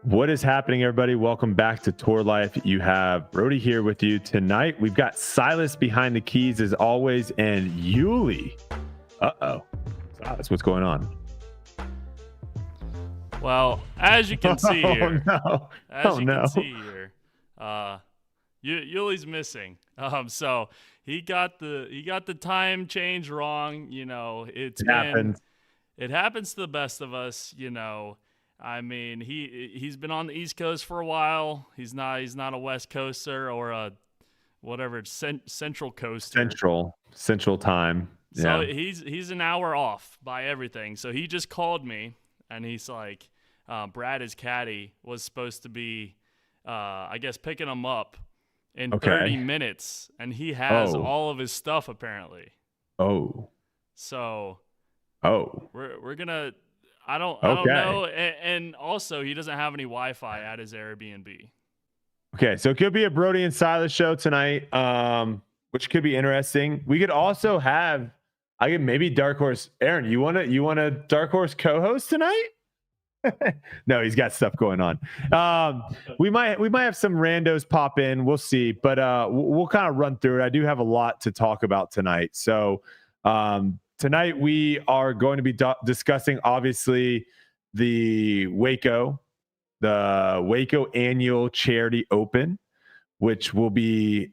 What is happening, everybody? Welcome back to Tour Life. You have Brodie here with you tonight. We've got Silas behind the keys as always, and Uli. Silas, what's going on? Well, as you can see here, can see here, Uli's missing. So he got the time change wrong. You know, it happens to the best of us. You know, I mean, he's been on the East Coast for a while. He's not a West Coaster or a whatever Central Coaster. Central time. So he's an hour off by everything. So he just called me and he's like, Brad, his caddy, was supposed to be, I guess, picking him up in 30 minutes, and he has all of his stuff apparently. So we're gonna. I don't know, and also he doesn't have any Wi-Fi at his Airbnb. Okay, so it could be a Brodie and Silas show tonight, which could be interesting. We could also have, maybe Dark Horse. Aaron, you want a Dark Horse co-host tonight? No, he's got stuff going on. We might have some randos pop in. We'll see, but we'll kind of run through it. I do have a lot to talk about tonight. So tonight we are going to be discussing, obviously, the Waco annual charity open, which will be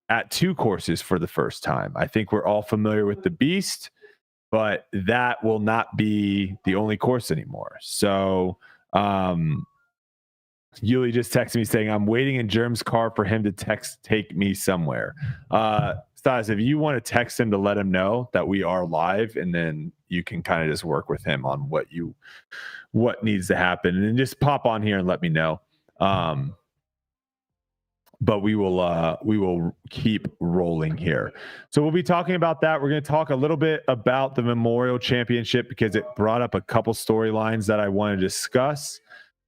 at 2 courses for the first time. I think we're all familiar with the Beast, but that will not be the only course anymore. So Uli just texted me saying, I'm waiting in Germ's car for him to take me somewhere. Stas, if you want to text him to let him know that we are live, and then you can kind of just work with him on what needs to happen, and then just pop on here and let me know. But we will keep rolling here. So we'll be talking about that. We're going to talk a little bit about the Memorial Championship because it brought up a couple storylines that I want to discuss.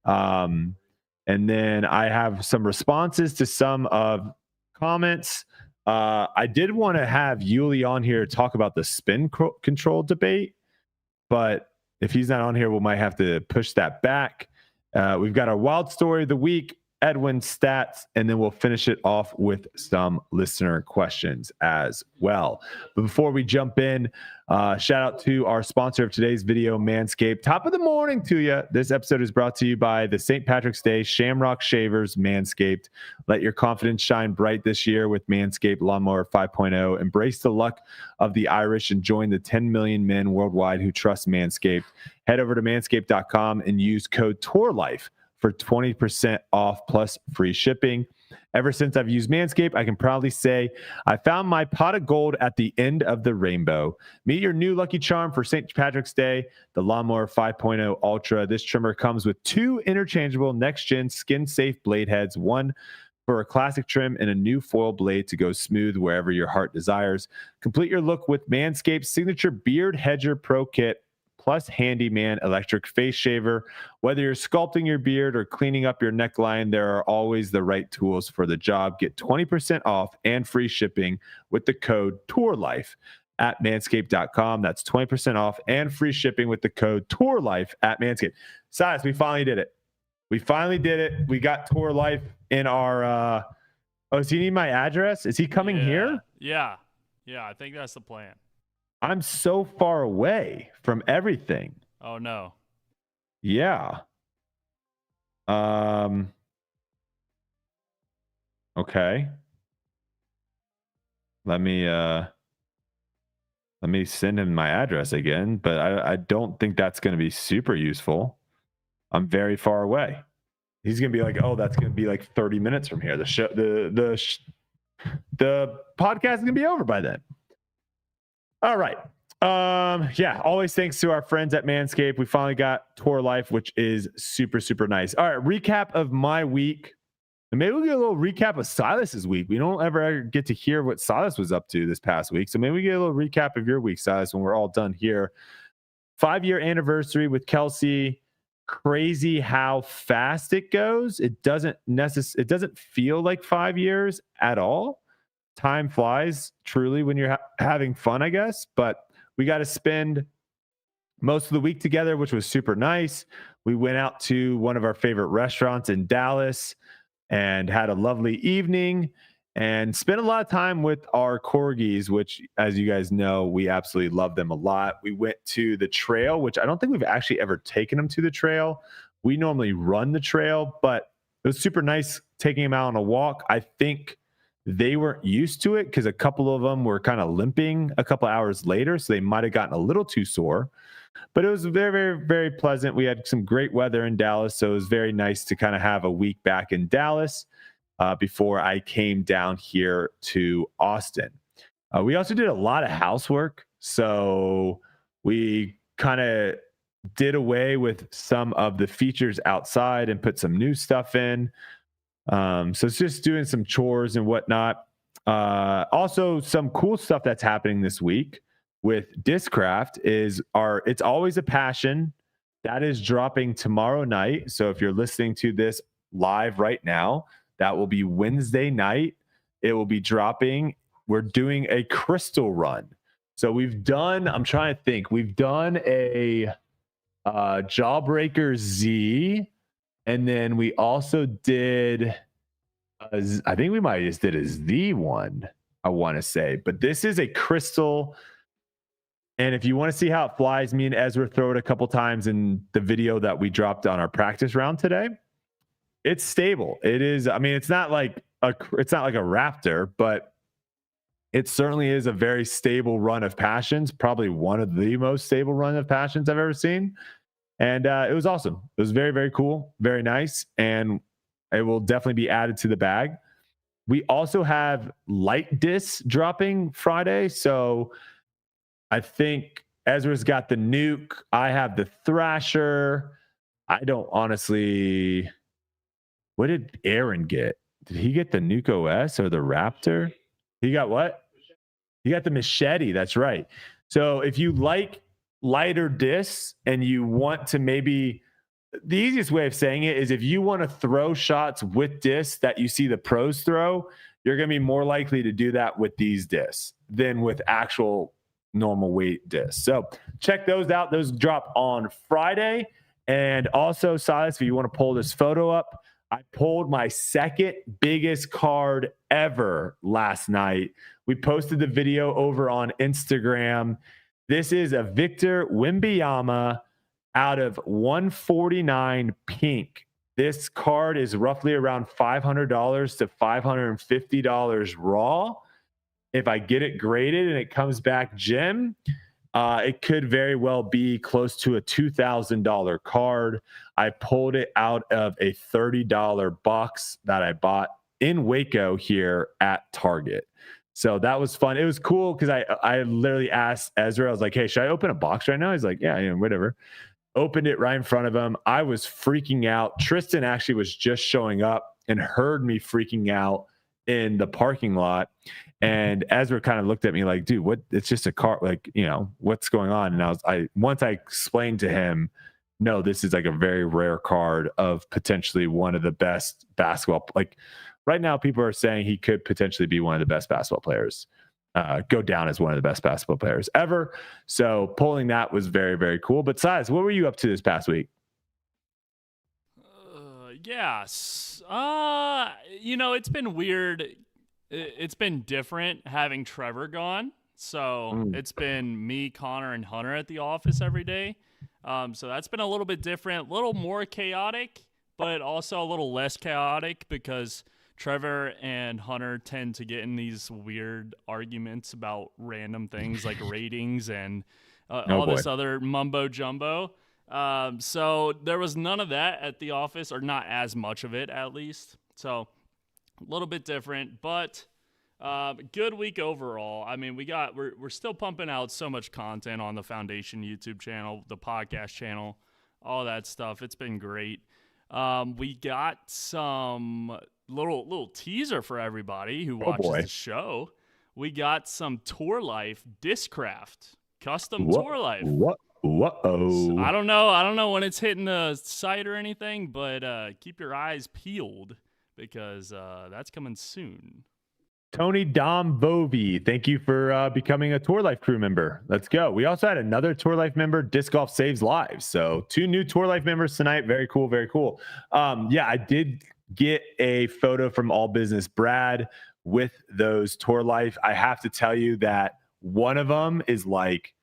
And then I have some responses to some of comments. I did want to have Uli on here to talk about the spin control debate, but if he's not on here, we might have to push that back. We've got our wild story of the week, EDWIN stats, and then we'll finish it off with some listener questions as well. But before we jump in, shout out to our sponsor of today's video, Manscaped. Top of the morning to you. This episode is brought to you by the St. Patrick's Day Shamrock Shavers, Manscaped. Let your confidence shine bright this year with Manscaped Lawnmower 5.0. Embrace the luck of the Irish and join the 10 million men worldwide who trust Manscaped. Head over to manscaped.com and use code TOURLIFE for 20% off plus free shipping. Ever since I've used Manscaped, I can proudly say I found my pot of gold at the end of the rainbow. Meet your new lucky charm for St. Patrick's Day, the Lawnmower 5.0 Ultra. This trimmer comes with 2 interchangeable next-gen skin-safe blade heads, one for a classic trim and a new foil blade to go smooth wherever your heart desires. Complete your look with Manscaped's signature Beard Hedger Pro Kit, plus Handyman electric face shaver. Whether you're sculpting your beard or cleaning up your neckline, there are always the right tools for the job. Get 20% off and free shipping with the code TOURLIFE at manscaped.com. That's 20% off and free shipping with the code TOURLIFE at Manscaped. Silas, we finally did it. We got Tour Life in our does he need my address? Is he coming here? Yeah, I think that's the plan. I'm so far away from everything. Oh no. Yeah. Okay. Let me send him my address again, but I don't think that's going to be super useful. I'm very far away. He's going to be like, "Oh, that's going to be like 30 minutes from here. The show the podcast is going to be over by then." All right. Always thanks to our friends at Manscaped. We finally got Tour Life, which is super, super nice. All right. Recap of my week. And maybe we'll get a little recap of Silas's week. We don't ever get to hear what Silas was up to this past week. So maybe we get a little recap of your week, Silas, when we're all done here. 5-year anniversary with Kelsey. Crazy how fast it goes. It doesn't feel like 5 years at all. Time flies truly when you're having fun, I guess. But we got to spend most of the week together, which was super nice. We went out to one of our favorite restaurants in Dallas and had a lovely evening and spent a lot of time with our corgis, which, as you guys know, we absolutely love them a lot. We went to the trail, which I don't think we've actually ever taken them to the trail. We normally run the trail, but it was super nice taking them out on a walk. I think they weren't used to it because a couple of them were kind of limping a couple hours later, so they might have gotten a little too sore. But it was very, very, very pleasant. We had some great weather in Dallas, so it was very nice to kind of have a week back in Dallas before I came down here to Austin. We also did a lot of housework, so we kind of did away with some of the features outside and put some new stuff in. So it's just doing some chores and whatnot. Also, some cool stuff that's happening this week with Discraft is It's Always a Passion. That is dropping tomorrow night. So if you're listening to this live right now, that will be Wednesday night. It will be dropping. We're doing a crystal run. So I'm trying to think, we've done a Jawbreaker Z, and then we also did I think we might have just did a Z one, I want to say, but this is a crystal. And if you want to see how it flies, me and Ezra throw it a couple times in the video that we dropped on our practice round today. It's stable. It is. I mean, it's not like a Raptor, but it certainly is a very stable run of passions. Probably one of the most stable run of passions I've ever seen. And it was awesome. It was very, very cool, very nice, and it will definitely be added to the bag. We also have light discs dropping Friday, so I think Ezra's got the Nuke. I have the Thrasher. I don't honestly. What did Aaron get? Did he get the Nuke OS or the Raptor? He got what? He got the Machete. That's right. So if you like lighter discs and you want to the easiest way of saying it is if you want to throw shots with discs that you see the pros throw, you're going to be more likely to do that with these discs than with actual normal weight discs. So check those out. Those drop on Friday. And also, Silas, if you want to pull this photo up, I pulled my second biggest card ever last night. We posted the video over on Instagram. This is a Victor Wembanyama out of 149 pink. This card is roughly around $500 to $550 raw. If I get it graded and it comes back gem, it could very well be close to a $2,000 card. I pulled it out of a $30 box that I bought in Waco here at Target. So that was fun. It was cool because I literally asked Ezra, I was like, hey, should I open a box right now? He's like, yeah, whatever. Opened it right in front of him. I was freaking out. Tristan actually was just showing up and heard me freaking out in the parking lot. And Ezra kind of looked at me like, dude, what? It's just a car. Like, what's going on? And once I explained to him, no, this is like a very rare card of potentially one of the best basketball. Like right now, people are saying he could potentially be one of the best basketball players, go down as one of the best basketball players ever. So pulling that was very, very cool. But Size, what were you up to this past week? Yes. It's been weird. It's been different having Trevor gone. So it's been me, Connor, and Hunter at the office every day. So that's been a little bit different, a little more chaotic, but also a little less chaotic because Trevor and Hunter tend to get in these weird arguments about random things like ratings and this other mumbo jumbo. So there was none of that at the office, or not as much of it at least. So a little bit different, but good week overall. I mean, we're still pumping out so much content on the Foundation YouTube channel, the podcast channel, all that stuff. It's been great. We got some little teaser for everybody who watches the show. We got some Tour Life Discraft, custom Tour Life. Whoa. I don't know when it's hitting the site or anything, but keep your eyes peeled because that's coming soon. Tony Dom Bovi, thank you for becoming a Tour Life crew member. Let's go. We also had another Tour Life member, Disc Golf Saves Lives. So 2 new Tour Life members tonight. Very cool. Very cool. Yeah, I did get a photo from All Business Brad with those Tour Life. I have to tell you that one of them is like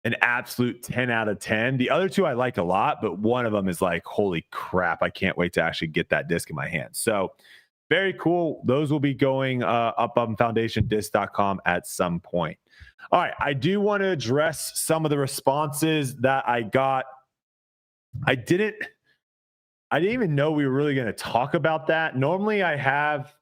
an absolute 10 out of 10. The other 2 I like a lot, but one of them is like, holy crap, I can't wait to actually get that disc in my hand. So very cool. Those will be going up on foundationdisc.com at some point. All right. I do want to address some of the responses that I got. I didn't even know we were really going to talk about that. Normally I have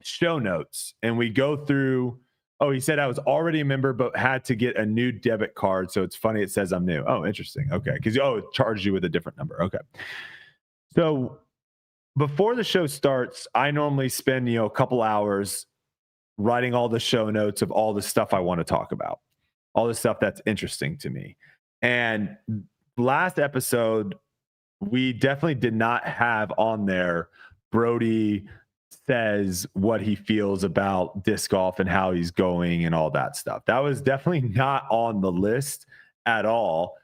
show notes and we go through. Oh, he said I was already a member, but had to get a new debit card. So it's funny. It says I'm new. Oh, interesting. Okay. Because, it charged you with a different number. Okay. So before the show starts, I normally spend, a couple hours writing all the show notes of all the stuff I want to talk about, all the stuff that's interesting to me. And last episode, we definitely did not have on there Brodie says what he feels about disc golf and how he's going and all that stuff. That was definitely not on the list at all,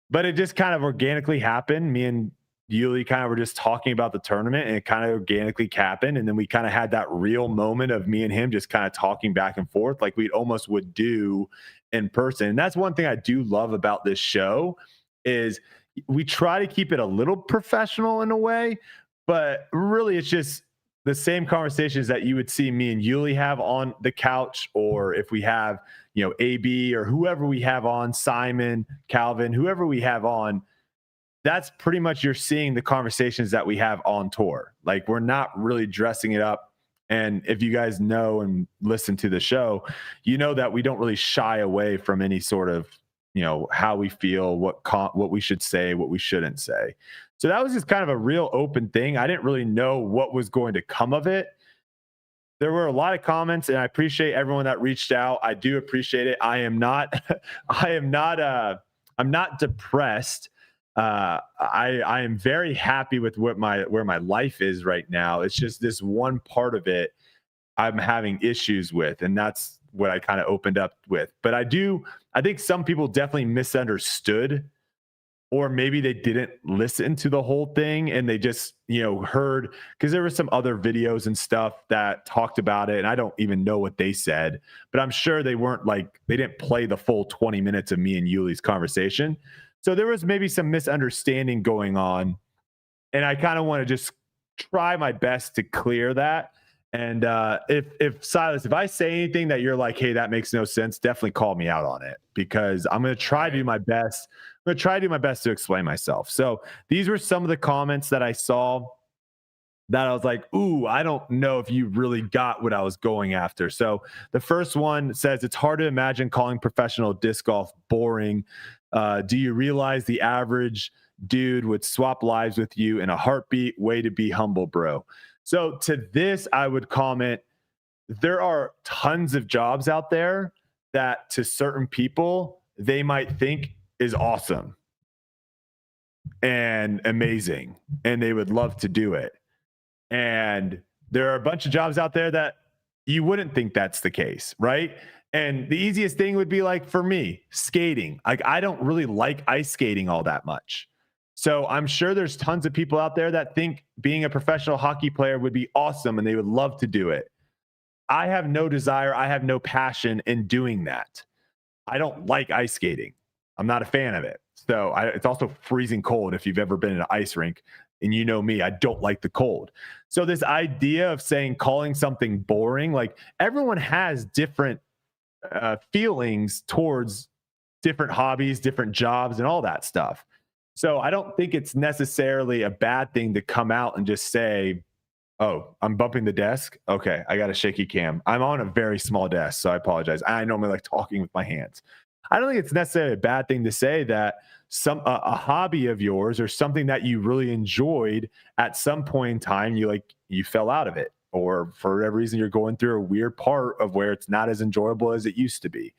but it just kind of organically happened. Me and Uli kind of were just talking about the tournament and it kind of organically happened. And then we kind of had that real moment of me and him just kind of talking back and forth like we almost would do in person. And that's one thing I do love about this show is we try to keep it a little professional in a way, but really it's just the same conversations that you would see me and Uli have on the couch, or if we have, AB or whoever we have on, Simon, Calvin, whoever we have on, that's pretty much you're seeing the conversations that we have on tour. Like we're not really dressing it up. And if you guys know and listen to the show, you know that we don't really shy away from any sort of, how we feel, what we should say, what we shouldn't say. So that was just kind of a real open thing. I didn't really know what was going to come of it. There were a lot of comments and I appreciate everyone that reached out. I do appreciate it. I'm not depressed. I am very happy with where my life is right now. It's just this one part of it I'm having issues with, and that's what I kind of opened up with. But I think some people definitely misunderstood, or maybe they didn't listen to the whole thing and they just, heard, because there were some other videos and stuff that talked about it. And I don't even know what they said, but I'm sure they didn't play the full 20 minutes of me and Uli's conversation. So there was maybe some misunderstanding going on. And I kind of want to just try my best to clear that. And if Silas, if I say anything that you're like, hey, that makes no sense, definitely call me out on it, because I'm going to try to do my best. I'm going to try to do my best to explain myself. So these were some of the comments that I saw that I was like, ooh, I don't know if you really got what I was going after. So the first one says, it's hard to imagine calling professional disc golf boring. Do you realize the average dude would swap lives with you in a heartbeat? Way to be humble, bro. So to this, I would comment, there are tons of jobs out there that to certain people, they might think is awesome and amazing, and they would love to do it. And there are a bunch of jobs out there that you wouldn't think that's the case, right? And the easiest thing would be like, for me, skating. Like, I don't really like ice skating all that much. So I'm sure there's tons of people out there that think being a professional hockey player would be awesome and they would love to do it. I have no desire, I have no passion in doing that. I don't like ice skating. I'm not a fan of it. So it's also freezing cold if you've ever been in an ice rink. And you know me, I don't like the cold. So this idea of calling something boring, like everyone has different feelings towards different hobbies, different jobs, and all that stuff. So I don't think it's necessarily a bad thing to come out and just say, oh, I'm bumping the desk. Okay, I got a shaky cam. I'm on a very small desk, so I apologize. I normally like talking with my hands. I don't think it's necessarily a bad thing to say that a hobby of yours or something that you really enjoyed at some point in time, you fell out of it, or for whatever reason you're going through a weird part of where it's not as enjoyable as it used to be.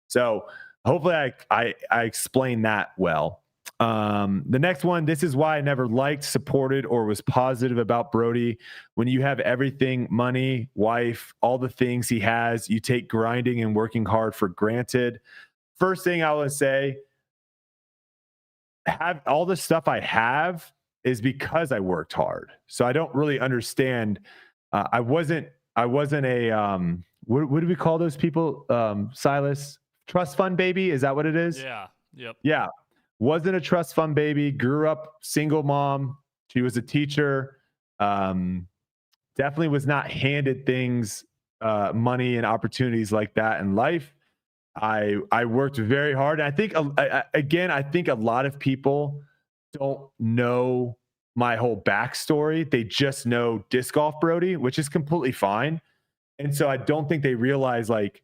So hopefully I explained that well. The next one, this is why I never liked, supported, or was positive about Brodie. When you have everything, money, wife, all the things he has, you take grinding and working hard for granted. First thing I would say, have all the stuff I have is because I worked hard. So I don't really understand. I wasn't a, what do we call those people? Silas, trust fund baby. Is that what it is? Yeah. Yep. Yeah. Wasn't a trust fund baby, grew up single mom. She was a teacher. Definitely was not handed things, money and opportunities like that in life. I worked very hard. And I think, again, I think a lot of people don't know my whole backstory. They just know disc golf Brodie, which is completely fine. And so I don't think they realize like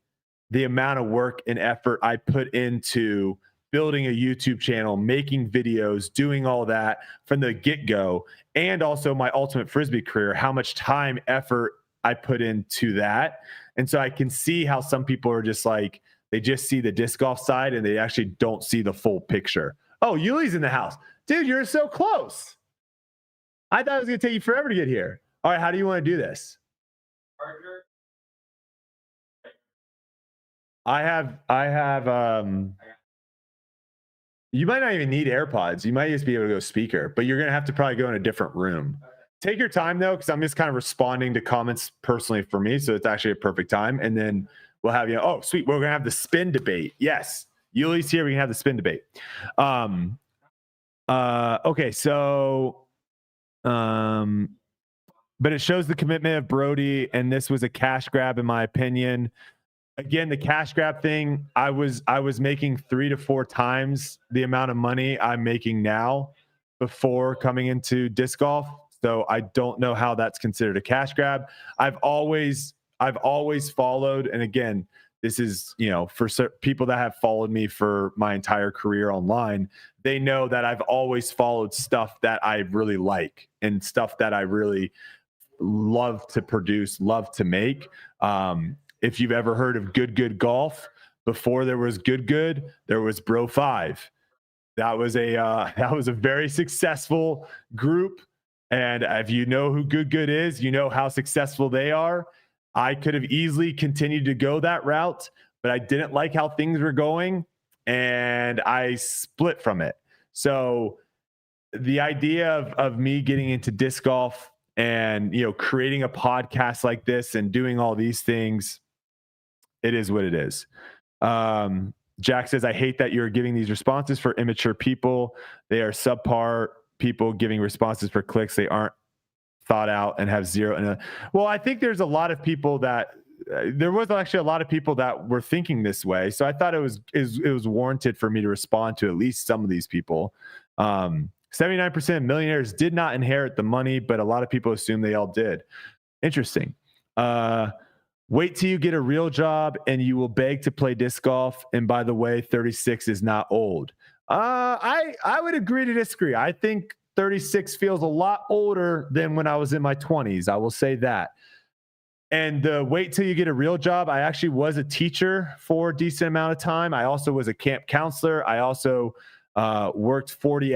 the amount of work and effort I put into building a YouTube channel, making videos, doing all that from the get-go, and also my ultimate Frisbee career, how much time, effort I put into that. And so I can see how some people are just like, they just see the disc golf side and they actually don't see the full picture. Oh, Uli's in the house. Dude, you're so close. I thought it was going to take you forever to get here. All right, how do you want to do this? I have, you might not even need AirPods. You might just be able to go speaker, but you're going to have to probably go in a different room. Take your time though, because I'm just kind of responding to comments personally for me. So it's actually a perfect time. And then we'll have, oh, sweet. We're going to have the spin debate. Yes. Uli's here. We can have the spin debate. Okay. So, but it shows the commitment of Brodie, and this was a cash grab in my opinion. Again, the cash grab thing, I was making 3 to 4 times the amount of money I'm making now before coming into disc golf. So I don't know how that's considered a cash grab. I've always followed, and again, this is, for people that have followed me for my entire career online, they know that I've always followed stuff that I really like and stuff that I really love to produce, love to make. If you've ever heard of Good Golf, before there was Good, there was Bro 5. That was a very successful group. And if you know who Good is, you know how successful they are. I could have easily continued to go that route, but I didn't like how things were going, and I split from it. So the idea of me getting into disc golf and, creating a podcast like this and doing all these things, it is what it is. Jack says, I hate that you're giving these responses for immature people. They are subpar people giving responses for clicks. They aren't thought out and have zero. Well, I think there's a lot of people that there was actually a lot of people that were thinking this way. So I thought it was warranted for me to respond to at least some of these people. 79% of millionaires did not inherit the money, but a lot of people assume they all did. Interesting. Wait till you get a real job and you will beg to play disc golf. And by the way, 36 is not old. I would agree to disagree. I think 36 feels a lot older than when I was in my 20s. I will say that. And wait till you get a real job. I actually was a teacher for a decent amount of time. I also was a camp counselor. I also worked 40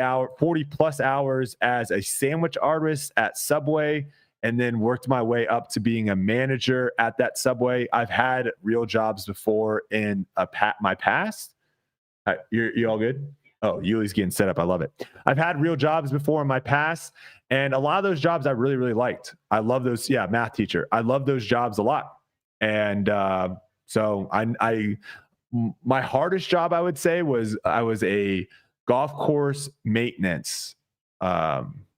plus hours as a sandwich artist at Subway, and then worked my way up to being a manager at that Subway. I've had real jobs before in my past. You all good? Oh, Uli's getting set up. I love it. I've had real jobs before in my past, and a lot of those jobs I really, really liked. I love those. Yeah, math teacher. I love those jobs a lot. And so my hardest job, I would say, was I was a golf course maintenance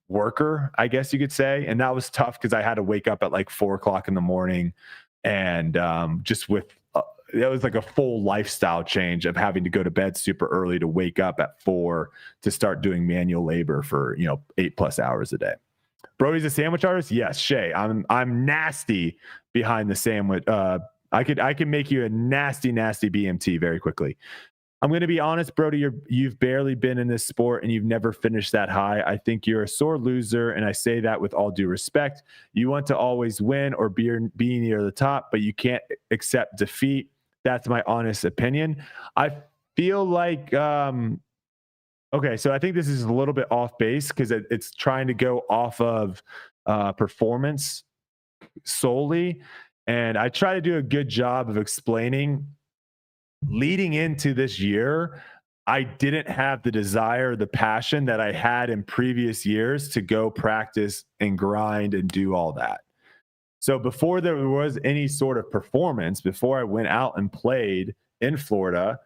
worker, I guess you could say. And that was tough because I had to wake up at like 4:00 in the morning, and just with it was like a full lifestyle change of having to go to bed super early to wake up at 4 to start doing manual labor for 8+ hours a day. Brodie's a sandwich artist. Yes, Shay. I'm nasty behind the sandwich. I could make you a nasty BMT very quickly. I'm going to be honest, Brodie, you've barely been in this sport and you've never finished that high. I think you're a sore loser, and I say that with all due respect. You want to always win or be near the top, but you can't accept defeat. That's my honest opinion. I feel like Okay, so I think this is a little bit off base because it's trying to go off of performance solely. And I try to do a good job of explaining leading into this year, I didn't have the desire, the passion that I had in previous years to go practice and grind and do all that. So before there was any sort of performance, before I went out and played in Florida,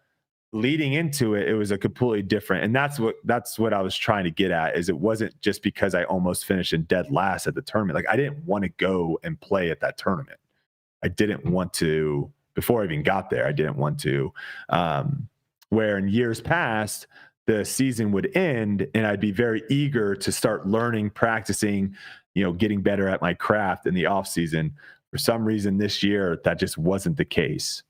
leading into it, it was a completely different. And that's what I was trying to get at, is it wasn't just because I almost finished in dead last at the tournament. Like, I didn't want to go and play at that tournament. I didn't want to, before I even got there, I didn't want to. Where in years past, the season would end and I'd be very eager to start learning, practicing, getting better at my craft in the off season. For some reason this year, that just wasn't the case.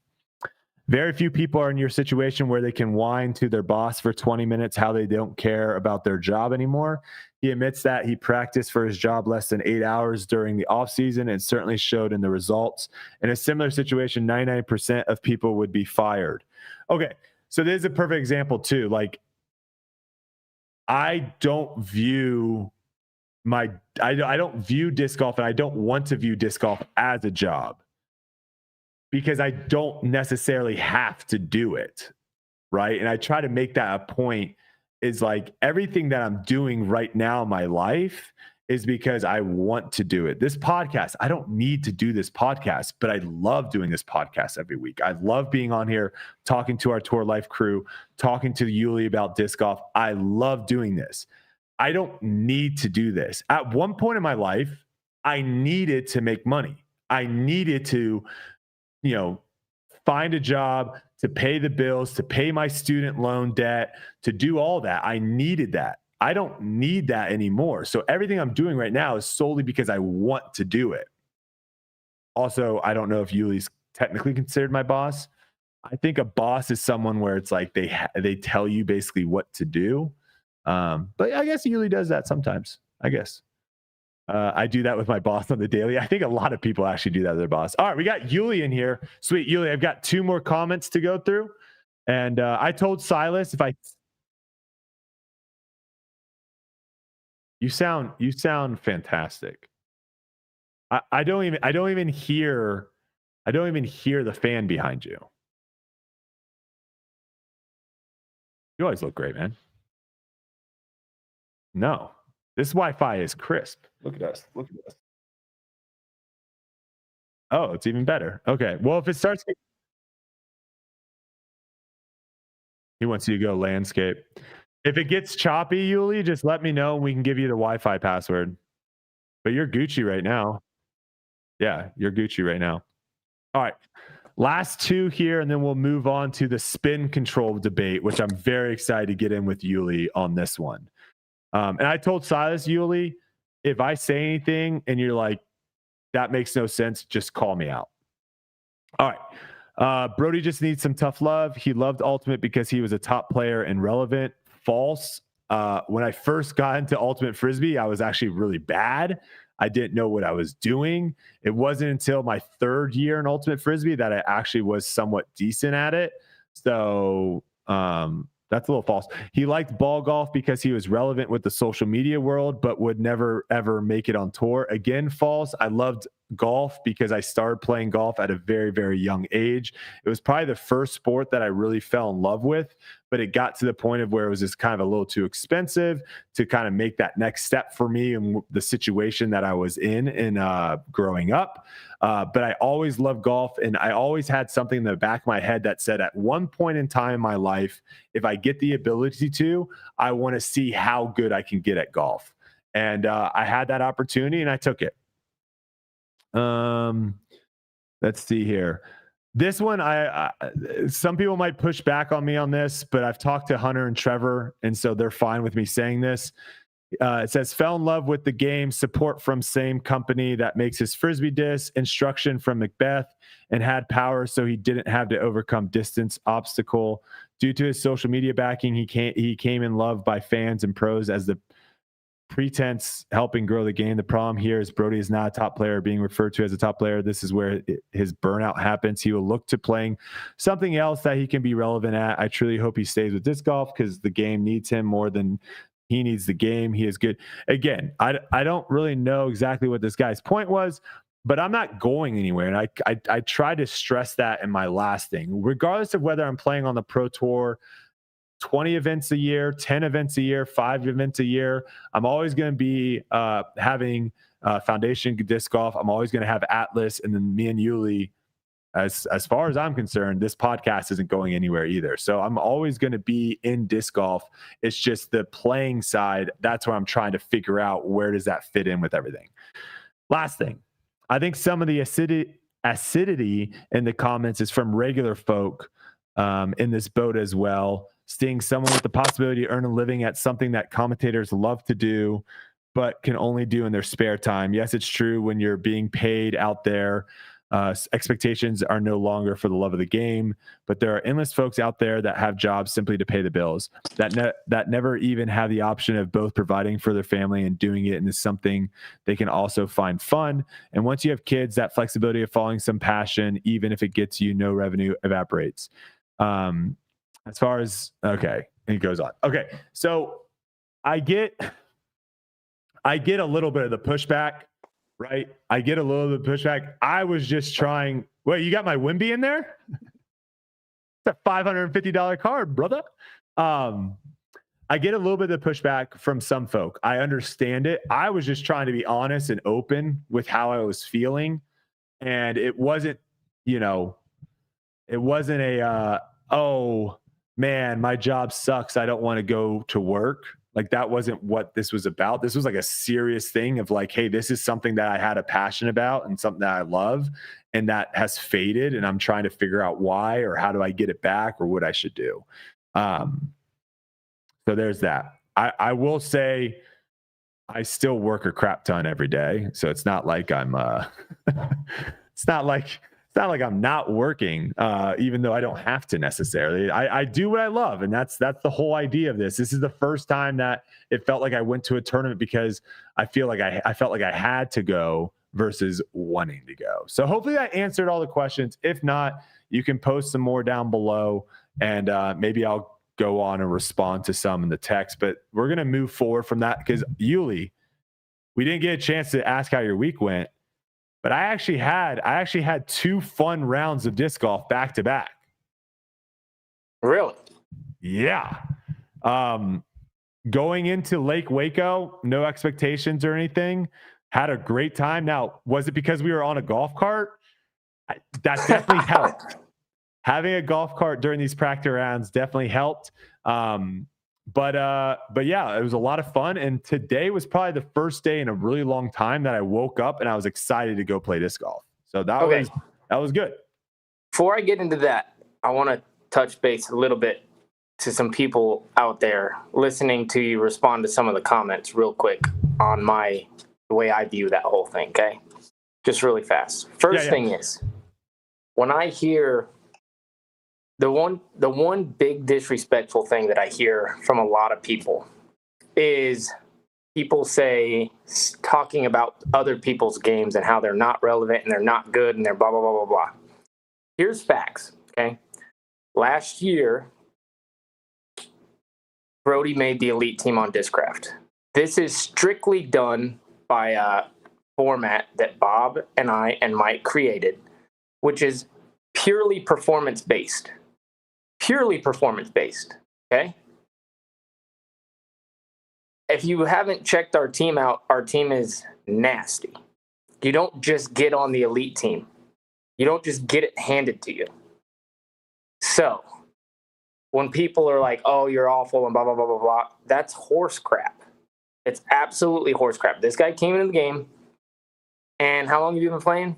Very few people are in your situation where they can whine to their boss for 20 minutes how they don't care about their job anymore. He admits that he practiced for his job less than 8 hours during the offseason and certainly showed in the results. In a similar situation, 99% of people would be fired. Okay, so this is a perfect example too. Like, I don't view I don't view disc golf, and I don't want to view disc golf as a job, because I don't necessarily have to do it, right? And I try to make that a point, is like, everything that I'm doing right now in my life is because I want to do it. This podcast, I don't need to do this podcast, but I love doing this podcast every week. I love being on here, talking to our Tour Life crew, talking to Uli about disc golf. I love doing this. I don't need to do this. At one point in my life, I needed to make money. I needed to, find a job, to pay the bills, to pay my student loan debt, to do all that. I needed that. I don't need that anymore. So everything I'm doing right now is solely because I want to do it. Also, I don't know if Yuli's technically considered my boss. I think a boss is someone where it's like they tell you basically what to do. But I guess Uli does that sometimes, I guess. I do that with my boss on the daily. I think a lot of people actually do that with their boss. All right, we got Uli in here. Sweet, Uli, I've got 2 more comments to go through. And I told Silas, you sound fantastic. I don't even hear the fan behind you. You always look great, man. No, this Wi-Fi is crisp. Look at us. Look at us. Oh, it's even better. Okay. Well, if it starts, he wants you to go landscape. If it gets choppy, Yuli, just let me know and we can give you the Wi-Fi password. But you're Gucci right now. Yeah, you're Gucci right now. All right. Last 2 here, and then we'll move on to the spin control debate, which I'm very excited to get in with Yuli on this one. And I told Silas, Yuli, if I say anything and you're like, that makes no sense, just call me out. All right. Brodie just needs some tough love. He loved Ultimate because he was a top player and relevant. False. When I first got into Ultimate Frisbee, I was actually really bad. I didn't know what I was doing. It wasn't until my 3rd year in Ultimate Frisbee that I actually was somewhat decent at it. So that's a little false. He liked ball golf because he was relevant with the social media world, but would never, ever make it on tour. Again, false. I loved golf because I started playing golf at a very, very young age. It was probably the first sport that I really fell in love with, but it got to the point of where it was just kind of a little too expensive to kind of make that next step for me and the situation that I was in growing up. But I always loved golf, and I always had something in the back of my head that said, at one point in time in my life, if I get the ability to, I want to see how good I can get at golf. And I had that opportunity and I took it. Let's see here. This one, I some people might push back on me on this, but I've talked to Hunter and Trevor, and so they're fine with me saying this. It says, fell in love with the game, support from same company that makes his Frisbee disc, instruction from Macbeth, and had power so he didn't have to overcome distance obstacle. Due to his social media backing, he came in love by fans and pros as the pretense helping grow the game. The problem here is Brodie is not a top player being referred to as a top player. This is where his burnout happens. He will look to playing something else that he can be relevant at. I truly hope he stays with disc golf because the game needs him more than he needs the game. He is good. Again, I don't really know exactly what this guy's point was, but I'm not going anywhere. And I try to stress that in my last thing, regardless of whether I'm playing on the Pro Tour 20 events a year, 10 events a year, 5 events a year. I'm always going to be having Foundation Disc Golf. I'm always going to have Atlas, and then me and Uli. As far as I'm concerned, this podcast isn't going anywhere either. So I'm always going to be in disc golf. It's just the playing side. That's where I'm trying to figure out where does that fit in with everything. Last thing, I think some of the acidity in the comments is from regular folk in this boat as well. Seeing someone with the possibility to earn a living at something that commentators love to do, but can only do in their spare time. Yes, it's true when you're being paid out there. Expectations are no longer for the love of the game, but there are endless folks out there that have jobs simply to pay the bills, that never even have the option of both providing for their family and doing it into something they can also find fun. And once you have kids, that flexibility of following some passion, even if it gets you no revenue, evaporates. As far as, okay, and he goes on. Okay, so I get a little bit of the pushback, right? I get a little bit of the pushback. I was just trying. Wait, you got my Wimby in there? It's a $550 card, brother. I get a little bit of the pushback from some folk. I understand it. I was just trying to be honest and open with how I was feeling, and it wasn't, it wasn't a oh man, my job sucks, I don't want to go to work. Like, that wasn't what this was about. This was like a serious thing of like, hey, this is something that I had a passion about and something that I love, and that has faded, and I'm trying to figure out why, or how do I get it back, or what I should do. So there's that. I will say I still work a crap ton every day, so it's not like I'm it's not like I'm not working, even though I don't have to necessarily. I do what I love, and that's the whole idea of this. This is the first time that it felt like I went to a tournament because I felt like I had to go versus wanting to go. So hopefully I answered all the questions. If not, you can post some more down below, and maybe I'll go on and respond to some in the text. But we're gonna move forward from that because Uli, we didn't get a chance to ask how your week went. But I actually had 2 fun rounds of disc golf back to back. Really? Yeah. Going into Lake Waco, no expectations or anything. Had a great time. Now, was it because we were on a golf cart? That definitely helped. Having a golf cart during these practice rounds definitely helped. But yeah, it was a lot of fun. And today was probably the first day in a really long time that I woke up and I was excited to go play disc golf. So that was good. Before I get into that, I want to touch base a little bit to some people out there listening to you respond to some of the comments real quick on the way I view that whole thing. Okay. Just really fast. First thing is, when I hear the one big disrespectful thing that I hear from a lot of people is people talking about other people's games and how they're not relevant and they're not good and they're blah, blah, blah, blah, blah. Here's facts, okay? Last year, Brodie made the elite team on Discraft. This is strictly done by a format that Bob and I and Mike created, which is purely performance-based. Purely performance-based, okay? If you haven't checked our team out, our team is nasty. You don't just get on the elite team. You don't just get it handed to you. So, when people are like, oh, you're awful and blah, blah, blah, blah, blah, that's horse crap. It's absolutely horse crap. This guy came into the game, and how long have you been playing?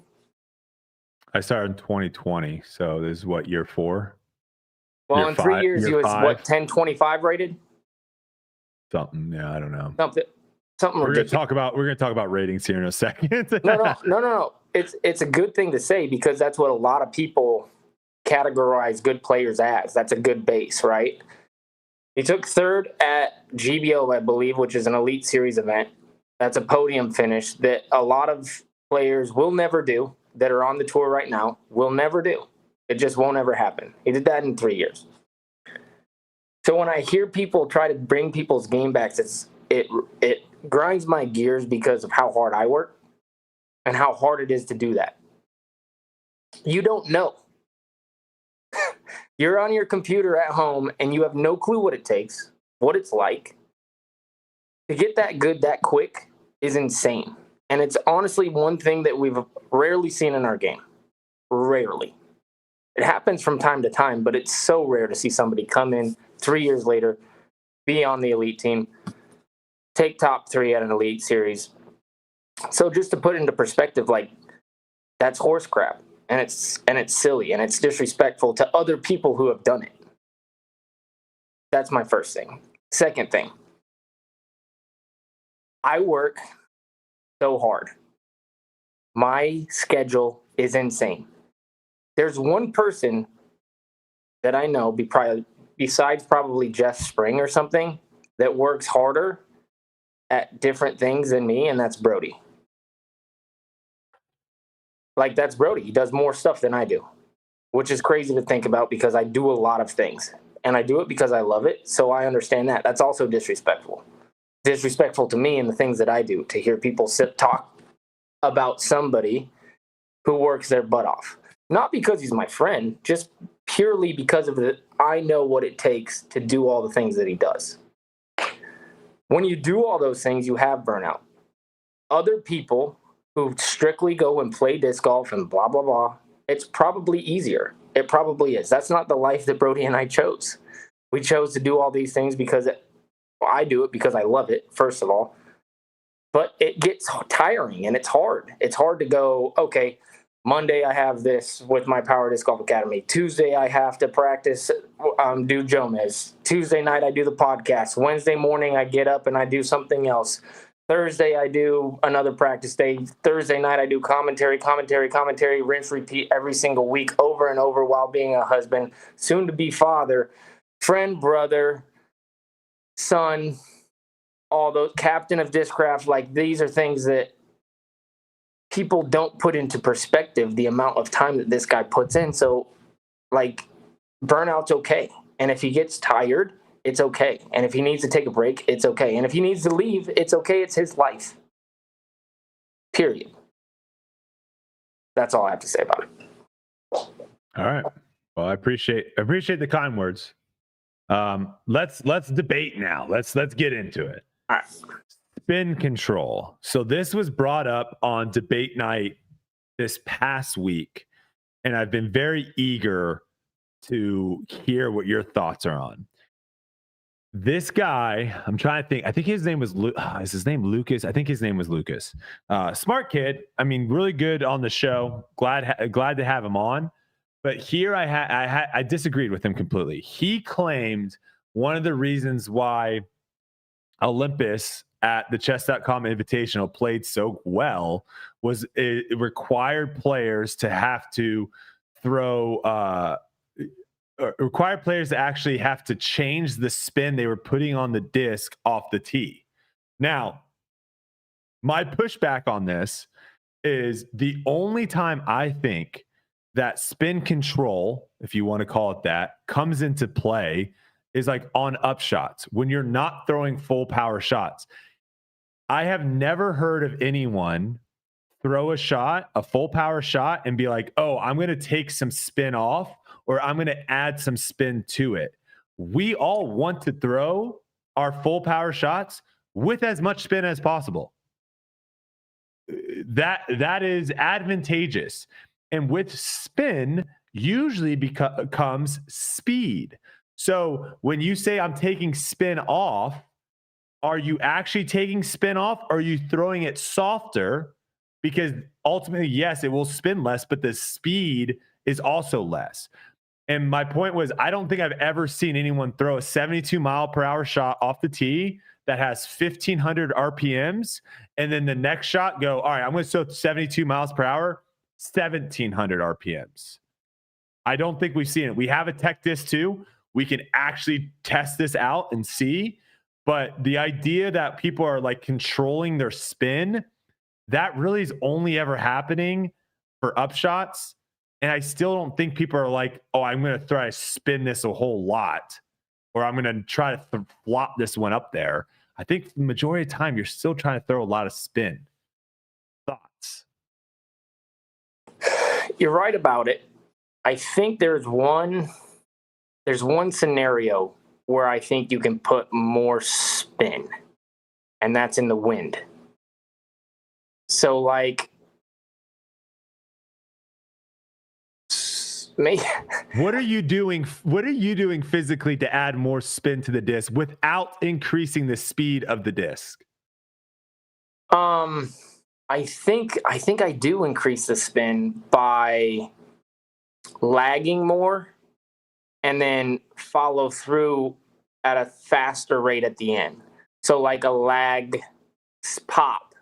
I started in 2020, so this is what, year 4? Well, in 3 years, he was, 1025 rated? Something, yeah, I don't know. Something we're gonna talk about ratings here in a second. No. It's a good thing to say because that's what a lot of people categorize good players as. That's a good base, right? He took third at GBO, I believe, which is an Elite Series event. That's a podium finish that a lot of players will never do, that are on the tour right now, will never do. It just won't ever happen. He did that in 3 years. So when I hear people try to bring people's game backs, it grinds my gears because of how hard I work and how hard it is to do that. You don't know. You're on your computer at home and you have no clue what it takes, what it's like. To get that good that quick is insane. And it's honestly one thing that we've rarely seen in our game. Rarely. It happens from time to time, but it's so rare to see somebody come in 3 years later, be on the elite team, take top 3 at an elite series. So just to put into perspective, like, that's horse crap, and it's silly, and it's disrespectful to other people who have done it. That's my first thing. Second thing, I work so hard. My schedule is insane. There's one person that I know, besides probably Jeff Spring or something, that works harder at different things than me, and that's Brodie. Like, that's Brodie. He does more stuff than I do, which is crazy to think about because I do a lot of things, and I do it because I love it, so I understand that. That's also disrespectful. Disrespectful to me and the things that I do, to hear people talk about somebody who works their butt off. Not because he's my friend, just purely because of I know what it takes to do all the things that he does. When you do all those things, you have burnout. Other people who strictly go and play disc golf and blah, blah, blah, it's probably easier. It probably is. That's not the life that Brodie and I chose. We chose to do all these things because I do it because I love it, first of all. But it gets tiring and it's hard. It's hard to go, okay, Monday I have this with my Power Disc Golf Academy. Tuesday I have to practice, do Jomez. Tuesday night I do the podcast. Wednesday morning I get up and I do something else. Thursday I do another practice day. Thursday night I do commentary, rinse, repeat every single week over and over while being a husband, soon-to-be father, friend, brother, son, all those, captain of Discraft. Like, these are things that people don't put into perspective, the amount of time that this guy puts in. So, like, burnout's okay. And if he gets tired, it's okay. And if he needs to take a break, it's okay. And if he needs to leave, it's okay. It's his life. Period. That's all I have to say about it. All right. Well, I appreciate the kind words. Let's debate now. Let's get into it. All right. Spin control. So this was brought up on debate night this past week, and I've been very eager to hear what your thoughts are on. This guy, I'm trying to think. I think his name was is his name Lucas? I think his name was Lucas. Smart kid. I mean, really good on the show. Glad to have him on. But here I disagreed with him completely. He claimed one of the reasons why Olympus at the Chess.com Invitational played so well was it required players to have to throw required players to actually have to change the spin they were putting on the disc off the tee. Now, my pushback on this is the only time I think that spin control, if you want to call it that, comes into play is like on upshots when you're not throwing full power shots. I have never heard of anyone throw a full power shot and be like, oh, I'm going to take some spin off, or I'm going to add some spin to it. We all want to throw our full power shots with as much spin as possible. That is advantageous. And with spin, usually comes speed. So when you say I'm taking spin off, are you actually taking spin off? Or are you throwing it softer? Because ultimately, yes, it will spin less, but the speed is also less. And my point was, I don't think I've ever seen anyone throw a 72 mile per hour shot off the tee that has 1,500 RPMs. And then the next shot go, all right, I'm going to throw 72 miles per hour, 1,700 RPMs. I don't think we've seen it. We have a tech disc too. we can actually test this out and see. But the idea that people are like controlling their spin, that really is only ever happening for upshots. And I still don't think people are like, oh, I'm going to try to spin this a whole lot, or I'm going to try to flop this one up there. I think the majority of the time, you're still trying to throw a lot of spin. Thoughts? You're right about it. I think there's one scenario where I think you can put more spin, and that's in the wind. So like, what are you doing physically to add more spin to the disc without increasing the speed of the disc? I think I do increase the spin by lagging more and then follow through at a faster rate at the end. So like a lag pop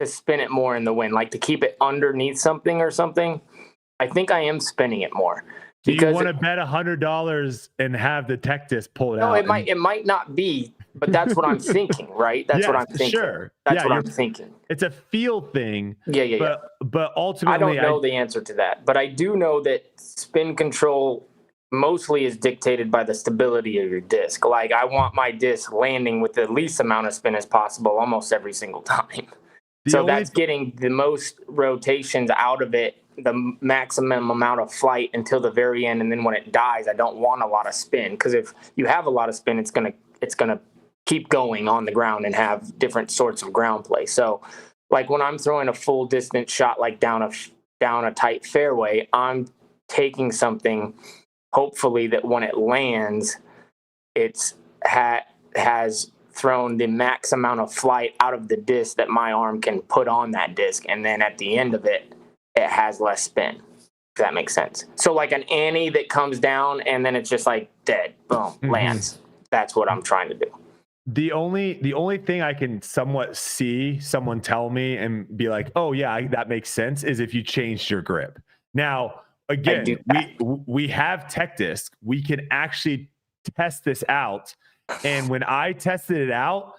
to spin it more in the wind, like to keep it underneath something or something. I think I am spinning it more. Do you want to bet $100 and have the tech disc pull it out? No, it might not be, but that's what I'm thinking, right? That's what I'm thinking. Sure. That's what I'm thinking. It's a feel thing. Yeah. But ultimately, I don't know the answer to that, but I do know that spin control mostly is dictated by the stability of your disc. Like I want my disc landing with the least amount of spin as possible almost every single time. So that's getting the most rotations out of it, the maximum amount of flight until the very end. And then when it dies, I don't want a lot of spin, because if you have a lot of spin, it's gonna keep going on the ground and have different sorts of ground play. So like when I'm throwing a full distance shot, like down a tight fairway, I'm taking something hopefully that when it lands, it's has thrown the max amount of flight out of the disc that my arm can put on that disc. And then at the end of it, it has less spin. If that makes sense. So like an Annie that comes down and then it's just like dead, boom, lands. That's what I'm trying to do. The only thing I can somewhat see someone tell me and be like, oh yeah, that makes sense, is if you changed your grip. Now, again, we have tech disc. We can actually test this out. And when I tested it out,